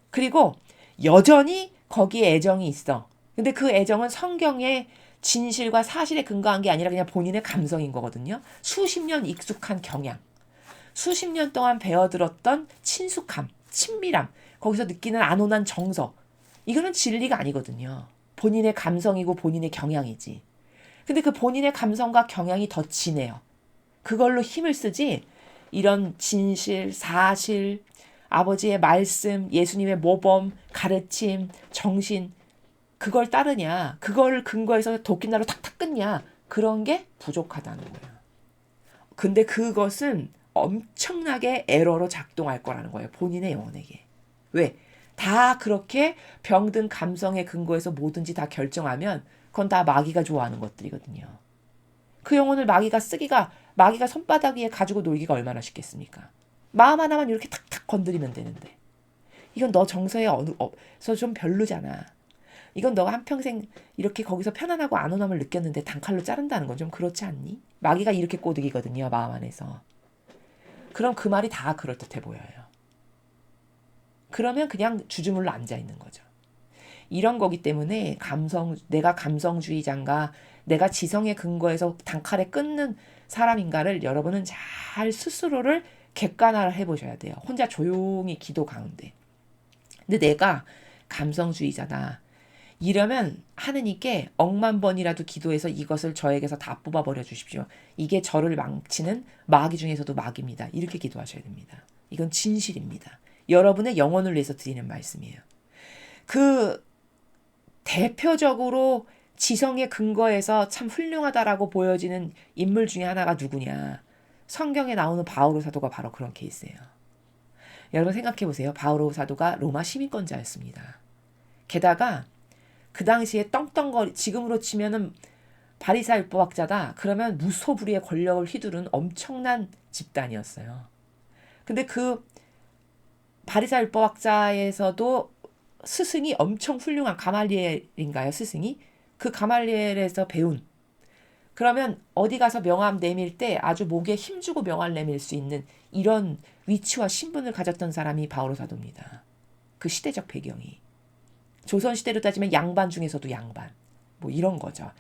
그리고 여전히 거기에 애정이 있어. 근데 그 애정은 성경의 진실과 사실에 근거한 게 아니라 그냥 본인의 감성인 거거든요. 수십 년 익숙한 경향. 수십 년 동안 배워들었던 친숙함, 친밀함. 거기서 느끼는 안온한 정서. 이거는 진리가 아니거든요. 본인의 감성이고 본인의 경향이지. 근데 그 본인의 감성과 경향이 더 진해요. 그걸로 힘을 쓰지 이런 진실, 사실, 아버지의 말씀, 예수님의 모범, 가르침, 정신 그걸 따르냐. 그걸 근거해서 도끼날로 탁탁 끊냐. 그런 게 부족하다는 거예요. 근데 그것은 엄청나게 에러로 작동할 거라는 거예요. 본인의 영혼에게. 왜? 다 그렇게 병든 감성의 근거에서 뭐든지 다 결정하면 그건 다 마귀가 좋아하는 것들이거든요. 그 영혼을 마귀가 손바닥 위에 가지고 놀기가 얼마나 쉽겠습니까? 마음 하나만 이렇게 탁탁 건드리면 되는데. 이건 너 정서에 어서 좀 별로잖아. 이건 너가 한평생 이렇게 거기서 편안하고 안온함을 느꼈는데 단칼로 자른다는 건 좀 그렇지 않니? 마귀가 이렇게 꼬드기거든요. 마음 안에서. 그럼 그 말이 다 그럴듯해 보여요. 그러면 그냥 주주물러 앉아있는 거죠. 이런 거기 때문에 내가 감성주의자인가 내가 지성의 근거에서 단칼에 끊는 사람인가를 여러분은 잘 스스로를 객관화를 해보셔야 돼요. 혼자 조용히 기도 가운데. 근데 내가 감성주의자다. 이러면 하느님께 억만 번이라도 기도해서 이것을 저에게서 다 뽑아버려 주십시오. 이게 저를 망치는 마귀 중에서도 마귀입니다. 이렇게 기도하셔야 됩니다. 이건 진실입니다. 여러분의 영혼을 위해서 드리는 말씀이에요. 그 대표적으로 지성의 근거에서 참 훌륭하다라고 보여지는 인물 중에 하나가 누구냐. 성경에 나오는 바오로 사도가 바로 그런 케이스예요. 여러분 생각해 보세요. 바오로 사도가 로마 시민권자였습니다. 게다가 그 당시에 지금으로 치면은 바리사 율법학자다. 그러면 무소불위의 권력을 휘두른 엄청난 집단이었어요. 근데 그 바리사 율법학자에서도 스승이 엄청 훌륭한 가말리엘인가요? 스승이? 그 가말리엘에서 배운. 그러면 어디 가서 명함 내밀 때 아주 목에 힘주고 명함을 내밀 수 있는 이런 위치와 신분을 가졌던 사람이 바오로 사도입니다. 그 시대적 배경이. 조선시대로 따지면 양반 중에서도 양반. 뭐 이런 거죠.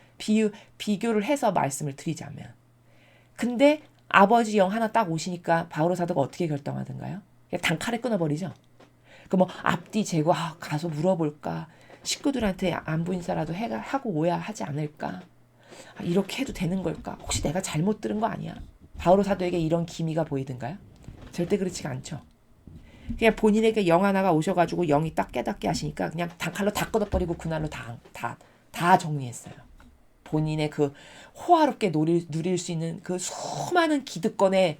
비교를 해서 말씀을 드리자면. 근데 아버지 영 하나 딱 오시니까 바오로 사도가 어떻게 결정하던가요? 그냥 단칼에 끊어버리죠. 그 뭐 앞뒤 재고 가서 물어볼까? 식구들한테 안부 인사라도 하고 오야 하지 않을까? 이렇게 해도 되는 걸까? 혹시 내가 잘못 들은 거 아니야? 바오로 사도에게 이런 기미가 보이던가요? 절대 그렇지가 않죠. 그냥 본인에게 영 하나가 오셔가지고 영이 딱 깨닫게 하시니까 그냥 단칼로 다 끊어버리고 그날로 다 정리했어요. 본인의 그 호화롭게 누릴 수 있는 그 수많은 기득권의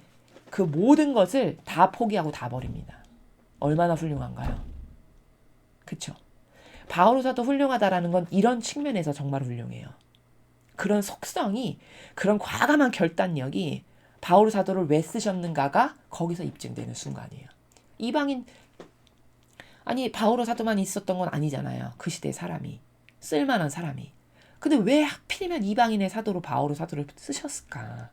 그 모든 것을 다 포기하고 다 버립니다. 얼마나 훌륭한가요? 그쵸? 바오로 사도 훌륭하다라는 건 이런 측면에서 정말 훌륭해요. 그런 속성이, 그런 과감한 결단력이 바오로 사도를 왜 쓰셨는가가 거기서 입증되는 순간이에요. 이방인, 아니 바오로 사도만 있었던 건 아니잖아요. 그 시대 사람이, 쓸만한 사람이. 근데 왜 하필이면 이방인의 사도로 바오로 사도를 쓰셨을까?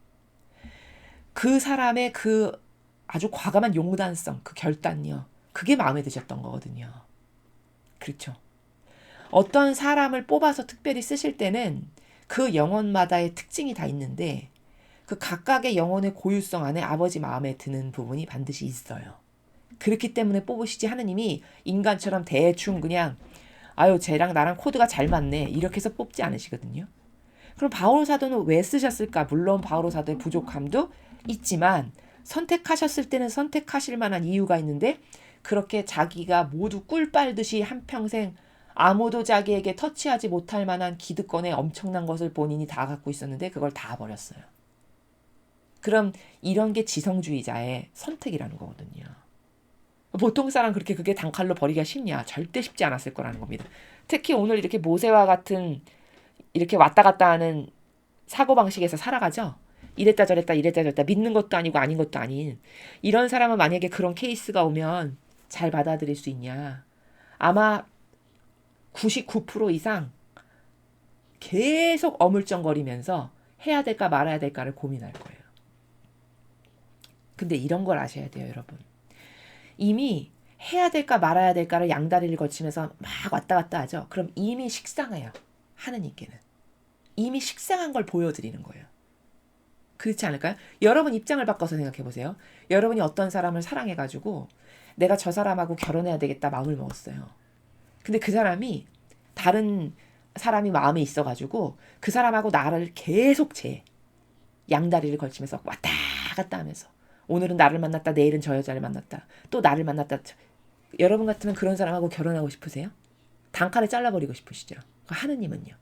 그 사람의 그 아주 과감한 용단성, 그 결단력, 그게 마음에 드셨던 거거든요. 그렇죠. 어떤 사람을 뽑아서 특별히 쓰실 때는 그 영혼마다의 특징이 다 있는데 그 각각의 영혼의 고유성 안에 아버지 마음에 드는 부분이 반드시 있어요. 그렇기 때문에 뽑으시지 하느님이 인간처럼 대충 그냥 아유 쟤랑 나랑 코드가 잘 맞네 이렇게 해서 뽑지 않으시거든요. 그럼 바오로 사도는 왜 쓰셨을까? 물론 바오로 사도의 부족함도 있지만 선택하셨을 때는 선택하실 만한 이유가 있는데 그렇게 자기가 모두 꿀 빨듯이 한평생 아무도 자기에게 터치하지 못할 만한 기득권의 엄청난 것을 본인이 다 갖고 있었는데 그걸 다 버렸어요. 그럼 이런 게 지성주의자의 선택이라는 거거든요. 보통 사람 그렇게 그게 단칼로 버리기가 쉽냐? 절대 쉽지 않았을 거라는 겁니다. 특히 오늘 이렇게 모세와 같은 이렇게 왔다 갔다 하는 사고방식에서 살아가죠. 이랬다 저랬다 이랬다 저랬다 믿는 것도 아니고 아닌 것도 아닌 이런 사람은 만약에 그런 케이스가 오면 잘 받아들일 수 있냐. 아마 99% 이상 계속 어물쩡거리면서 해야 될까 말아야 될까를 고민할 거예요. 근데 이런 걸 아셔야 돼요, 여러분. 이미 해야 될까 말아야 될까를 양다리를 거치면서 막 왔다 갔다 하죠. 그럼 이미 식상해요. 하느님께는. 이미 식상한 걸 보여드리는 거예요. 그렇지 않을까요? 여러분 입장을 바꿔서 생각해 보세요. 여러분이 어떤 사람을 사랑해가지고 내가 저 사람하고 결혼해야 되겠다 마음을 먹었어요. 근데 그 사람이 다른 사람이 마음에 있어가지고 그 사람하고 나를 계속 양다리를 걸치면서 왔다 갔다 하면서 오늘은 나를 만났다 내일은 저 여자를 만났다 또 나를 만났다. 여러분 같으면 그런 사람하고 결혼하고 싶으세요? 단칼에 잘라버리고 싶으시죠? 하느님은요?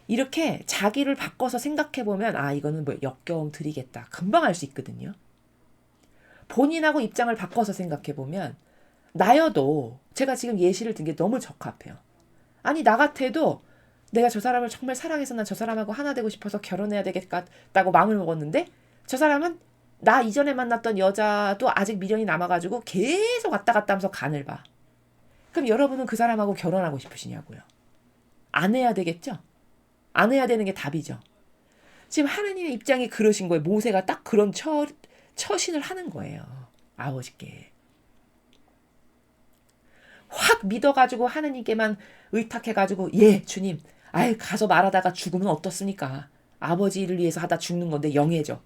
이렇게 자기를 바꿔서 생각해보면 아 이거는 뭐 역겨움 드리겠다. 금방 알 수 있거든요. 본인하고 입장을 바꿔서 생각해보면 나여도 제가 지금 예시를 든 게 너무 적합해요. 아니 나 같아도 내가 저 사람을 정말 사랑해서 난 저 사람하고 하나 되고 싶어서 결혼해야 되겠다고 마음을 먹었는데 저 사람은 나 이전에 만났던 여자도 아직 미련이 남아가지고 계속 왔다 갔다 하면서 간을 봐. 그럼 여러분은 그 사람하고 결혼하고 싶으시냐고요. 안 해야 되겠죠? 안 해야 되는 게 답이죠. 지금 하나님의 입장이 그러신 거예요. 모세가 딱 그런 처신을 하는 거예요. 아버지께. 확 믿어가지고 하나님께만 의탁해가지고 예 주님 아이 가서 말하다가 죽으면 어떻습니까? 아버지를 위해서 하다 죽는 건데 영예죠.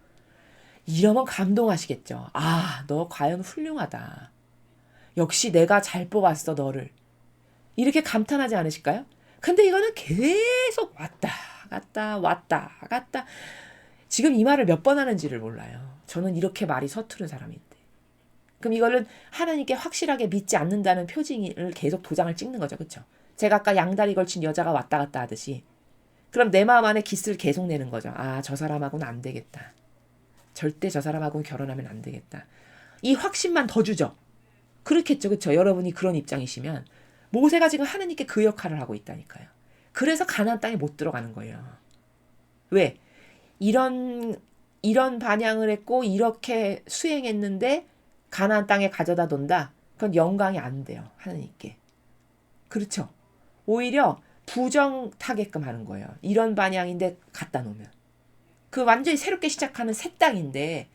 이러면 감동하시겠죠. 아 너 과연 훌륭하다. 역시 내가 잘 뽑았어 너를. 이렇게 감탄하지 않으실까요? 근데 이거는 계속 왔다 갔다 왔다 갔다. 지금 이 말을 몇 번 하는지를 몰라요. 저는 이렇게 말이 서투른 사람인데. 그럼 이거는 하나님께 확실하게 믿지 않는다는 표징을 계속 도장을 찍는 거죠. 그렇죠? 제가 아까 양다리 걸친 여자가 왔다 갔다 하듯이. 그럼 내 마음 안에 기스를 계속 내는 거죠. 아, 저 사람하고는 안 되겠다. 절대 저 사람하고는 결혼하면 안 되겠다. 이 확신만 더 주죠. 그렇겠죠. 그렇죠? 여러분이 그런 입장이시면 모세가 지금 하나님께 그 역할을 하고 있다니까요. 그래서 가나안 땅에 못 들어가는 거예요. 왜? 이런 반향을 했고 이렇게 수행했는데 가나안 땅에 가져다 둔다. 그건 영광이 안 돼요. 하나님께. 그렇죠. 오히려 부정타게끔 하는 거예요. 이런 반향인데 갖다 놓으면. 그 완전히 새롭게 시작하는 새 땅인데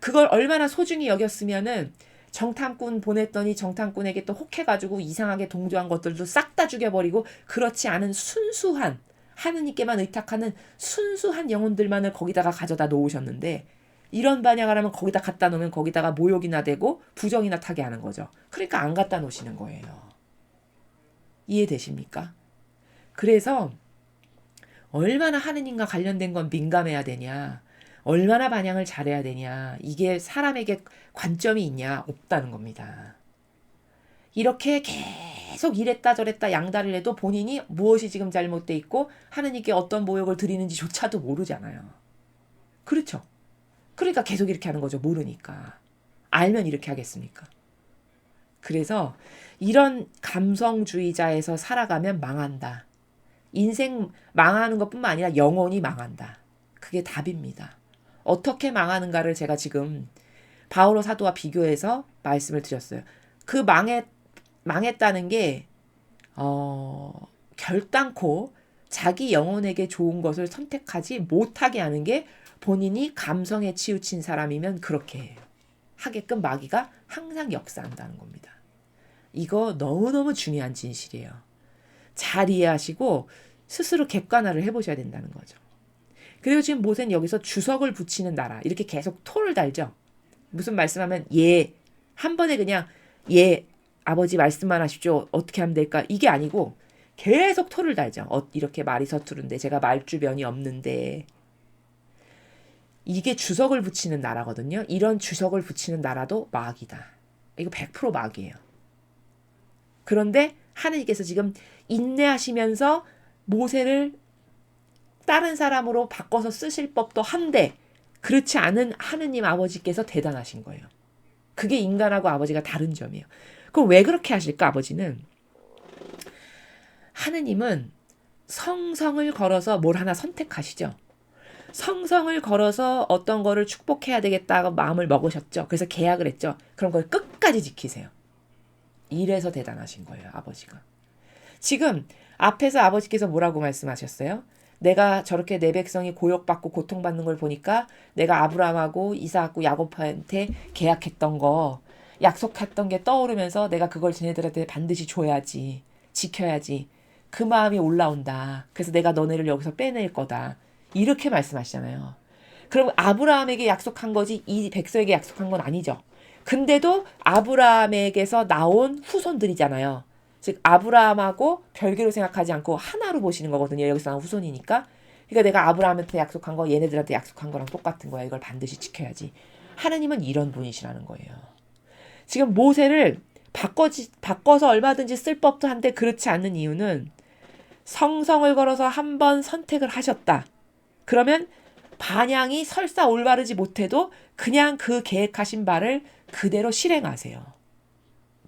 그걸 얼마나 소중히 여겼으면은 정탐꾼 보냈더니 정탐꾼에게 또 혹해가지고 이상하게 동조한 것들도 싹 다 죽여버리고 그렇지 않은 순수한 하느님께만 의탁하는 순수한 영혼들만을 거기다가 가져다 놓으셨는데 이런 반향을 하면 거기다 갖다 놓으면 거기다가 모욕이나 되고 부정이나 타게 하는 거죠. 그러니까 안 갖다 놓으시는 거예요. 이해되십니까? 그래서 얼마나 하느님과 관련된 건 민감해야 되냐, 얼마나 반향을 잘해야 되냐, 이게 사람에게 관점이 있냐, 없다는 겁니다. 이렇게 계속 이랬다 저랬다 양다리를 해도 본인이 무엇이 지금 잘못돼 있고 하느님께 어떤 모욕을 드리는지조차도 모르잖아요. 그렇죠? 그러니까 계속 이렇게 하는 거죠. 모르니까. 알면 이렇게 하겠습니까? 그래서 이런 감성주의자에서 살아가면 망한다. 인생 망하는 것뿐만 아니라 영혼이 망한다. 그게 답입니다. 어떻게 망하는가를 제가 지금 바오로 사도와 비교해서 말씀을 드렸어요. 그 망했다는 게 결단코 자기 영혼에게 좋은 것을 선택하지 못하게 하는 게 본인이 감성에 치우친 사람이면 그렇게 해요. 하게끔 마귀가 항상 역사한다는 겁니다. 이거 너무너무 중요한 진실이에요. 잘 이해하시고 스스로 객관화를 해보셔야 된다는 거죠. 그리고 지금 모세는 여기서 주석을 붙이는 나라 이렇게 계속 토를 달죠. 무슨 말씀하면 한 번에 그냥 아버지 말씀만 하십시오. 어떻게 하면 될까? 이게 아니고 계속 토를 달죠. 이렇게 말이 서투른데 제가 말주변이 없는데 이게 주석을 붙이는 나라거든요. 이런 주석을 붙이는 나라도 마귀다. 이거 100% 마귀예요. 그런데 하느님께서 지금 인내하시면서 모세를 다른 사람으로 바꿔서 쓰실 법도 한데 그렇지 않은 하느님 아버지께서 대단하신 거예요. 그게 인간하고 아버지가 다른 점이에요. 그럼 왜 그렇게 하실까 아버지는? 하느님은 성성을 걸어서 뭘 하나 선택하시죠. 성성을 걸어서 어떤 거를 축복해야 되겠다고 마음을 먹으셨죠. 그래서 계약을 했죠. 그런 걸 끝까지 지키세요. 이래서 대단하신 거예요, 아버지가. 지금 앞에서 아버지께서 뭐라고 말씀하셨어요? 내가 저렇게 내 백성이 고역받고 고통받는 걸 보니까 내가 아브라함하고 이삭하고 야곱한테 계약했던 거, 약속했던 게 떠오르면서 내가 그걸 쟤네들한테 반드시 줘야지, 지켜야지. 그 마음이 올라온다. 그래서 내가 너네를 여기서 빼낼 거다. 이렇게 말씀하시잖아요. 그럼 아브라함에게 약속한 거지 이 백성에게 약속한 건 아니죠. 근데도 아브라함에게서 나온 후손들이잖아요. 즉 아브라함하고 별개로 생각하지 않고 하나로 보시는 거거든요. 여기서 나온 후손이니까. 그러니까 내가 아브라함한테 약속한 거 얘네들한테 약속한 거랑 똑같은 거야. 이걸 반드시 지켜야지. 하나님은 이런 분이시라는 거예요. 지금 모세를 바꿔서 얼마든지 쓸 법도 한데 그렇지 않는 이유는 성성을 걸어서 한 번 선택을 하셨다. 그러면 반향이 설사 올바르지 못해도 그냥 그 계획하신 바를 그대로 실행하세요.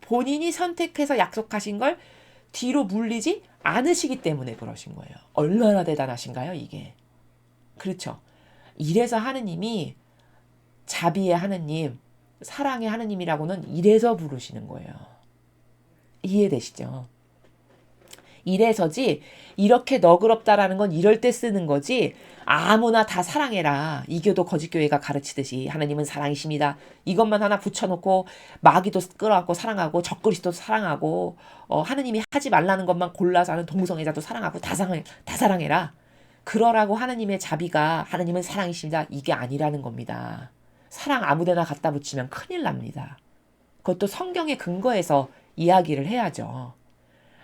본인이 선택해서 약속하신 걸 뒤로 물리지 않으시기 때문에 그러신 거예요. 얼마나 대단하신가요, 이게? 그렇죠. 이래서 하느님이 자비의 하느님, 사랑의 하느님이라고는 이래서 부르시는 거예요. 이해되시죠? 이래서지 이렇게 너그럽다라는 건 이럴 때 쓰는 거지 아무나 다 사랑해라. 이교도 거짓교회가 가르치듯이 하나님은 사랑이십니다. 이것만 하나 붙여놓고 마귀도 끌어안고 사랑하고 적그리스도도 사랑하고 하나님이 하지 말라는 것만 골라서 하는 동성애자도 사랑하고 다 사랑해라. 그러라고 하나님의 자비가 하나님은 사랑이십니다. 이게 아니라는 겁니다. 사랑 아무데나 갖다 붙이면 큰일 납니다. 그것도 성경의 근거에서 이야기를 해야죠.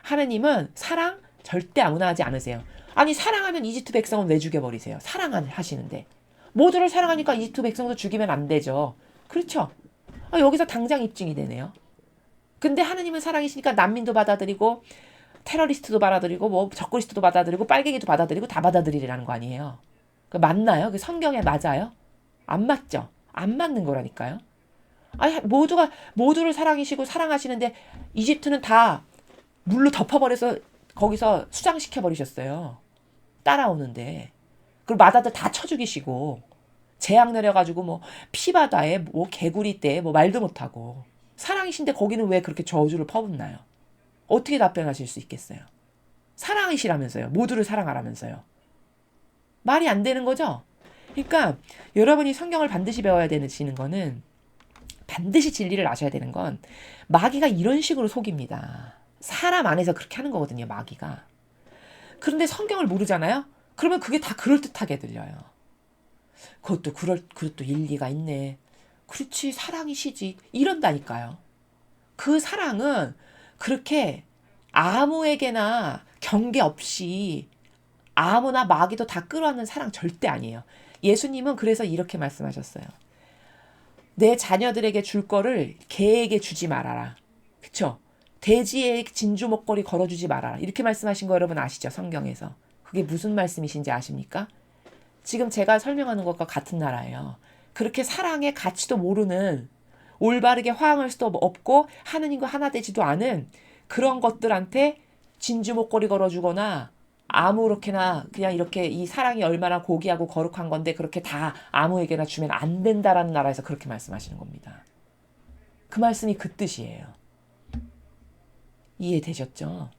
하나님은 사랑 절대 아무나 하지 않으세요. 아니 사랑하면 이집트 백성은 왜 죽여버리세요? 사랑하시는데. 모두를 사랑하니까 이집트 백성도 죽이면 안 되죠. 그렇죠? 여기서 당장 입증이 되네요. 근데 하나님은 사랑이시니까 난민도 받아들이고 테러리스트도 받아들이고 뭐 적그리스도도 받아들이고 빨갱이도 받아들이고 다 받아들이라는 거 아니에요. 맞나요? 그 성경에 맞아요? 안 맞죠? 안 맞는 거라니까요. 아니 모두를 사랑이시고 사랑하시는데 이집트는 다 물로 덮어버려서 거기서 수장시켜버리셨어요. 따라오는데. 그리고 마다들 다 쳐 죽이시고 재앙 내려가지고 뭐 피바다에 뭐 개구리 떼에 뭐 말도 못하고 사랑이신데 거기는 왜 그렇게 저주를 퍼붓나요? 어떻게 답변하실 수 있겠어요? 사랑이시라면서요. 모두를 사랑하라면서요. 말이 안 되는 거죠? 그러니까 여러분이 성경을 반드시 배워야 되시는 거는 반드시 진리를 아셔야 되는 건 마귀가 이런 식으로 속입니다. 사람 안에서 그렇게 하는 거거든요, 마귀가. 그런데 성경을 모르잖아요? 그러면 그게 다 그럴듯하게 들려요. 그것도 일리가 있네. 그렇지, 사랑이시지. 이런다니까요. 그 사랑은 그렇게 아무에게나 경계 없이 아무나 마귀도 다 끌어안는 사랑 절대 아니에요. 예수님은 그래서 이렇게 말씀하셨어요. 내 자녀들에게 줄 거를 개에게 주지 말아라. 그쵸? 돼지의 진주 목걸이 걸어주지 말아라. 이렇게 말씀하신 거 여러분 아시죠? 성경에서. 그게 무슨 말씀이신지 아십니까? 지금 제가 설명하는 것과 같은 나라예요. 그렇게 사랑의 가치도 모르는 올바르게 화응할 수도 없고 하느님과 하나 되지도 않은 그런 것들한테 진주 목걸이 걸어주거나 아무렇게나 그냥 이렇게 이 사랑이 얼마나 고귀하고 거룩한 건데 그렇게 다 아무에게나 주면 안 된다라는 나라에서 그렇게 말씀하시는 겁니다. 그 말씀이 그 뜻이에요. 이해되셨죠?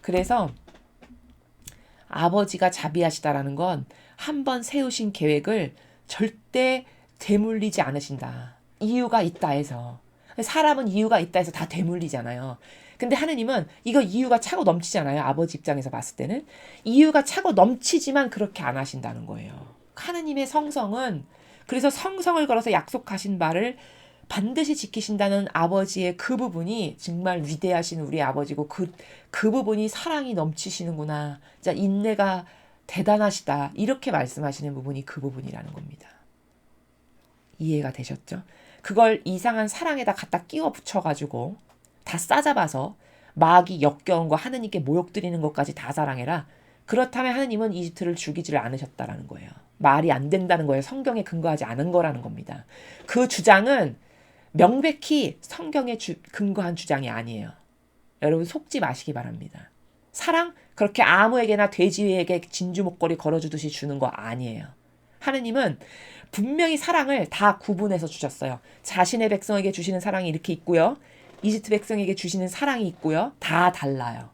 그래서 아버지가 자비하시다라는 건 한 번 세우신 계획을 절대 되물리지 않으신다. 이유가 있다 해서. 사람은 이유가 있다 해서 다 되물리잖아요. 근데 하느님은 이거 이유가 차고 넘치잖아요. 아버지 입장에서 봤을 때는. 이유가 차고 넘치지만 그렇게 안 하신다는 거예요. 하느님의 성성은 그래서 성성을 걸어서 약속하신 바를 반드시 지키신다는 아버지의 그 부분이 정말 위대하신 우리 아버지고 그 부분이 사랑이 넘치시는구나. 진짜 인내가 대단하시다. 이렇게 말씀하시는 부분이 그 부분이라는 겁니다. 이해가 되셨죠? 그걸 이상한 사랑에다 갖다 끼워 붙여가지고 다 싸잡아서 마귀 역겨운 거 하느님께 모욕드리는 것까지 다 사랑해라. 그렇다면 하느님은 이집트를 죽이지를 않으셨다라는 거예요. 말이 안 된다는 거예요. 성경에 근거하지 않은 거라는 겁니다. 그 주장은 명백히 성경에 근거한 주장이 아니에요. 여러분 속지 마시기 바랍니다. 사랑 그렇게 아무에게나 돼지에게 진주 목걸이 걸어주듯이 주는 거 아니에요. 하느님은 분명히 사랑을 다 구분해서 주셨어요. 자신의 백성에게 주시는 사랑이 이렇게 있고요. 이집트 백성에게 주시는 사랑이 있고요. 다 달라요.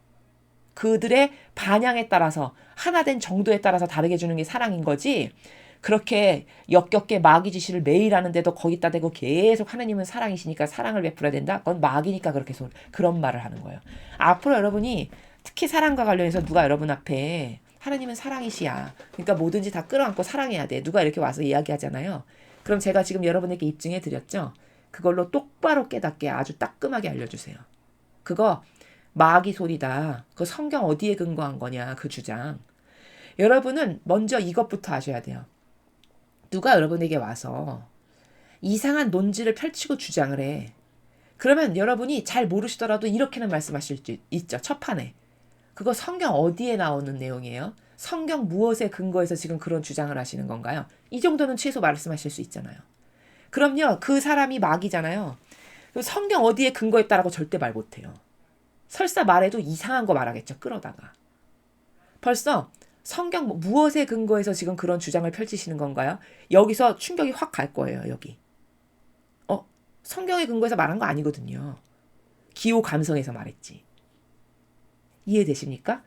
그들의 반향에 따라서 하나 된 정도에 따라서 다르게 주는 게 사랑인 거지. 그렇게 역겹게 마귀 지시를 매일 하는데도 거기다 대고 계속 하느님은 사랑이시니까 사랑을 베풀어야 된다? 그건 마귀니까 그렇게 그런 말을 하는 거예요. 앞으로 여러분이 특히 사랑과 관련해서 누가 여러분 앞에 하느님은 사랑이시야. 그러니까 뭐든지 다 끌어안고 사랑해야 돼. 누가 이렇게 와서 이야기하잖아요. 그럼 제가 지금 여러분에게 입증해 드렸죠. 그걸로 똑바로 깨닫게 아주 따끔하게 알려주세요. 그거 마귀 소리다. 그 성경 어디에 근거한 거냐 그 주장. 여러분은 먼저 이것부터 아셔야 돼요. 누가 여러분에게 와서 이상한 논지를 펼치고 주장을 해. 그러면 여러분이 잘 모르시더라도 이렇게는 말씀하실 수 있죠. 첫 판에. 그거 성경 어디에 나오는 내용이에요? 성경 무엇에 근거해서 지금 그런 주장을 하시는 건가요? 이 정도는 최소 말씀하실 수 있잖아요. 그럼요. 그 사람이 마귀잖아요. 성경 어디에 근거했다라고 절대 말 못해요. 설사 말해도 이상한 거 말하겠죠. 끌어다가. 벌써 성경 무엇에 근거해서 지금 그런 주장을 펼치시는 건가요? 여기서 충격이 확 갈 거예요. 여기. 성경에 근거해서 말한 거 아니거든요. 기호 감성에서 말했지. 이해되십니까?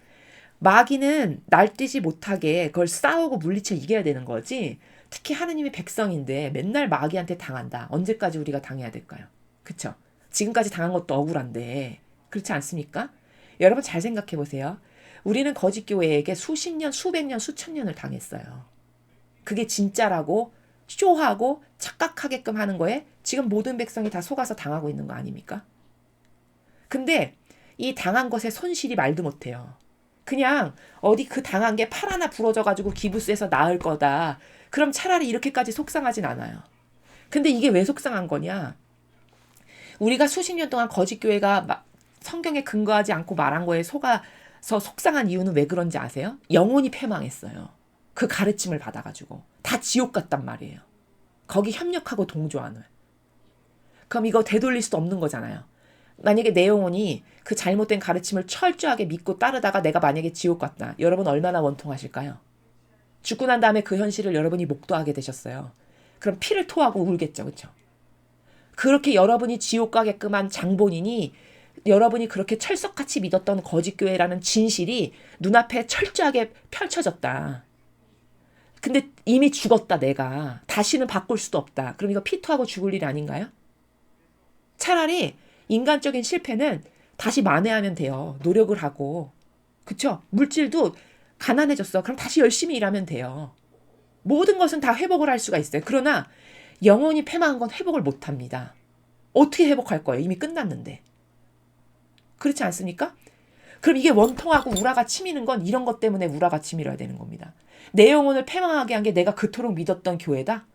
마귀는 날뛰지 못하게 그걸 싸우고 물리쳐 이겨야 되는 거지. 특히 하느님의 백성인데 맨날 마귀한테 당한다. 언제까지 우리가 당해야 될까요? 그쵸? 지금까지 당한 것도 억울한데 그렇지 않습니까? 여러분 잘 생각해 보세요. 우리는 거짓 교회에게 수십 년, 수백 년, 수천 년을 당했어요. 그게 진짜라고 쇼하고 착각하게끔 하는 거에 지금 모든 백성이 다 속아서 당하고 있는 거 아닙니까? 근데 이 당한 것에 손실이 말도 못해요. 그냥 어디 그 당한 게 팔 하나 부러져가지고 기부스에서 나을 거다. 그럼 차라리 이렇게까지 속상하진 않아요. 근데 이게 왜 속상한 거냐? 우리가 수십 년 동안 거짓 교회가 성경에 근거하지 않고 말한 거에 속아서 속상한 이유는 왜 그런지 아세요? 영혼이 패망했어요. 그 가르침을 받아가지고. 다 지옥 같단 말이에요. 거기 협력하고 동조하는. 그럼 이거 되돌릴 수도 없는 거잖아요. 만약에 내 영혼이 그 잘못된 가르침을 철저하게 믿고 따르다가 내가 만약에 지옥 갔다. 여러분 얼마나 원통하실까요? 죽고 난 다음에 그 현실을 여러분이 목도하게 되셨어요. 그럼 피를 토하고 울겠죠. 그렇죠? 그렇게 여러분이 지옥 가게끔 한 장본인이 여러분이 그렇게 철석같이 믿었던 거짓교회라는 진실이 눈앞에 철저하게 펼쳐졌다. 근데 이미 죽었다 내가. 다시는 바꿀 수도 없다. 그럼 이거 피토하고 죽을 일 아닌가요? 차라리 인간적인 실패는 다시 만회하면 돼요. 노력을 하고. 그쵸? 물질도 가난해졌어. 그럼 다시 열심히 일하면 돼요. 모든 것은 다 회복을 할 수가 있어요. 그러나 영혼이 패망한 건 회복을 못합니다. 어떻게 회복할 거예요? 이미 끝났는데. 그렇지 않습니까? 그럼 이게 원통하고 우라가 치미는 건 이런 것 때문에 우라가 치밀어야 되는 겁니다. 내 영혼을 패망하게 한 게 내가 그토록 믿었던 교회다?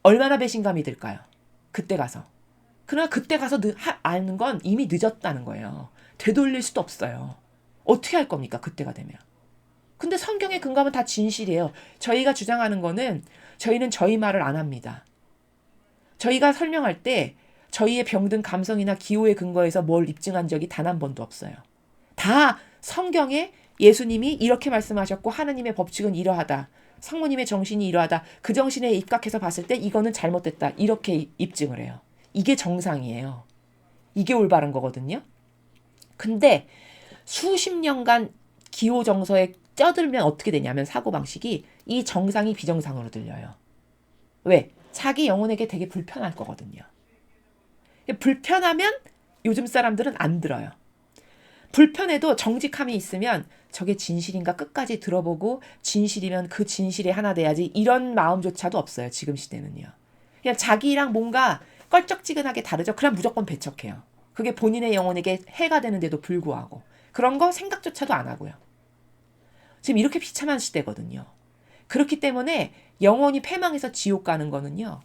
얼마나 배신감이 들까요? 그때 가서. 그러나 그때 가서 아는 건 이미 늦었다는 거예요. 되돌릴 수도 없어요. 어떻게 할 겁니까? 그때가 되면. 근데 성경에 근거하면 다 진실이에요. 저희가 주장하는 거는 저희는 저희 말을 안 합니다. 저희가 설명할 때 저희의 병든 감성이나 기호에 근거해서 뭘 입증한 적이 단 한 번도 없어요. 다 성경에 예수님이 이렇게 말씀하셨고 하나님의 법칙은 이러하다. 성모님의 정신이 이러하다. 그 정신에 입각해서 봤을 때 이거는 잘못됐다. 이렇게 입증을 해요. 이게 정상이에요. 이게 올바른 거거든요. 근데 수십 년간 기호 정서에 쪄들면 어떻게 되냐면 사고방식이 이 정상이 비정상으로 들려요. 왜? 자기 영혼에게 되게 불편할 거거든요. 불편하면 요즘 사람들은 안 들어요. 불편해도 정직함이 있으면 저게 진실인가 끝까지 들어보고 진실이면 그 진실에 하나 돼야지 이런 마음조차도 없어요. 지금 시대는요. 그냥 자기랑 뭔가 껄쩍지근하게 다르죠. 그럼 무조건 배척해요. 그게 본인의 영혼에게 해가 되는데도 불구하고 그런 거 생각조차도 안 하고요. 지금 이렇게 비참한 시대거든요. 그렇기 때문에 영혼이 패망해서 지옥 가는 거는요.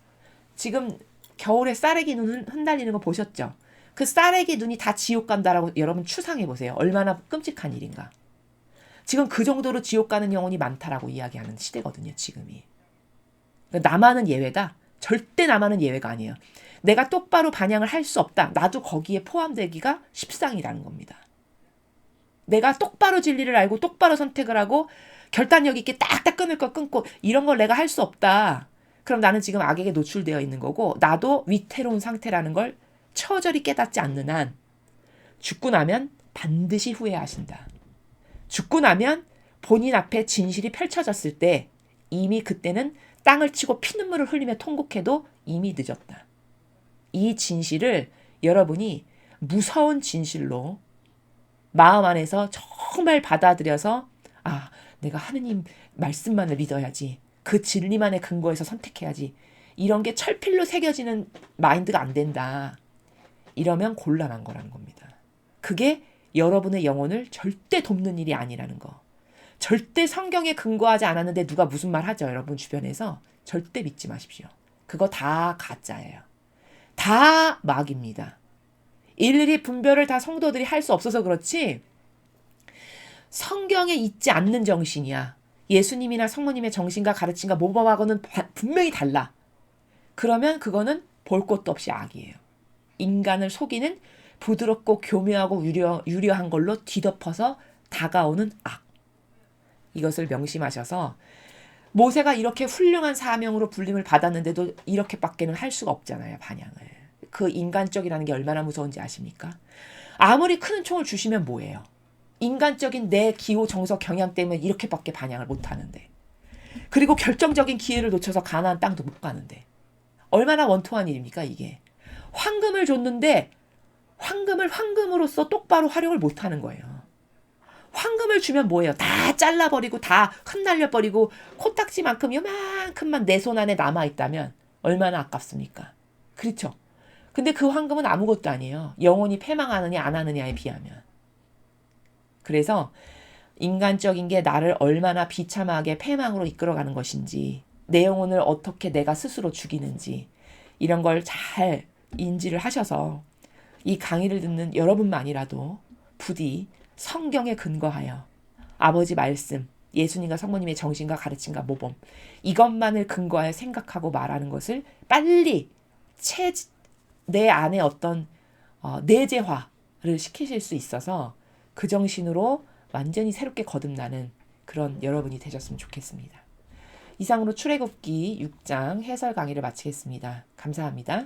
지금 겨울에 쌀애기 눈 흩날리는 거 보셨죠? 그 쌀애기 눈이 다 지옥 간다라고 여러분 추상해 보세요. 얼마나 끔찍한 일인가. 지금 그 정도로 지옥 가는 영혼이 많다라고 이야기하는 시대거든요. 지금이. 그러니까 나만은 예외다. 절대 나만은 예외가 아니에요. 내가 똑바로 반향을 할 수 없다. 나도 거기에 포함되기가 십상이라는 겁니다. 내가 똑바로 진리를 알고 똑바로 선택을 하고 결단력 있게 딱딱 끊을 거 끊고 이런 걸 내가 할 수 없다. 그럼 나는 지금 악에게 노출되어 있는 거고 나도 위태로운 상태라는 걸 처절히 깨닫지 않는 한 죽고 나면 반드시 후회하신다. 죽고 나면 본인 앞에 진실이 펼쳐졌을 때 이미 그때는 땅을 치고 피눈물을 흘리며 통곡해도 이미 늦었다. 이 진실을 여러분이 무서운 진실로 마음 안에서 정말 받아들여서 내가 하느님 말씀만을 믿어야지. 그 진리만의 근거에서 선택해야지. 이런 게 철필로 새겨지는 마인드가 안 된다. 이러면 곤란한 거라는 겁니다. 그게 여러분의 영혼을 절대 돕는 일이 아니라는 거. 절대 성경에 근거하지 않았는데 누가 무슨 말 하죠. 여러분 주변에서. 절대 믿지 마십시오. 그거 다 가짜예요. 다 막입니다. 일일이 분별을 다 성도들이 할 수 없어서 그렇지 성경에 있지 않는 정신이야. 예수님이나 성모님의 정신과 가르침과 모범하고는 분명히 달라. 그러면 그거는 볼 것도 없이 악이에요. 인간을 속이는 부드럽고 교묘하고 유려한 걸로 뒤덮어서 다가오는 악. 이것을 명심하셔서 모세가 이렇게 훌륭한 사명으로 불림을 받았는데도 이렇게밖에는 할 수가 없잖아요. 반향을. 그 인간적이라는 게 얼마나 무서운지 아십니까? 아무리 큰 총을 주시면 뭐예요? 인간적인 내 기호 정서 경향 때문에 이렇게밖에 반향을 못하는데 그리고 결정적인 기회를 놓쳐서 가나안 땅도 못 가는데 얼마나 원통한 일입니까 이게. 황금을 줬는데 황금을 황금으로서 똑바로 활용을 못하는 거예요. 황금을 주면 뭐예요? 다 잘라버리고 다 흩날려버리고 코딱지만큼 요만큼만 내 손 안에 남아있다면 얼마나 아깝습니까? 그렇죠? 근데 그 황금은 아무것도 아니에요. 영혼이 패망하느냐 안 하느냐에 비하면. 그래서 인간적인 게 나를 얼마나 비참하게 패망으로 이끌어가는 것인지 내 영혼을 어떻게 내가 스스로 죽이는지 이런 걸 잘 인지를 하셔서 이 강의를 듣는 여러분만이라도 부디 성경에 근거하여 아버지 말씀, 예수님과 성모님의 정신과 가르침과 모범 이것만을 근거하여 생각하고 말하는 것을 빨리 내 안에 어떤 내재화를 시키실 수 있어서 그 정신으로 완전히 새롭게 거듭나는 그런 여러분이 되셨으면 좋겠습니다. 이상으로 출애굽기 6장 해설 강의를 마치겠습니다. 감사합니다.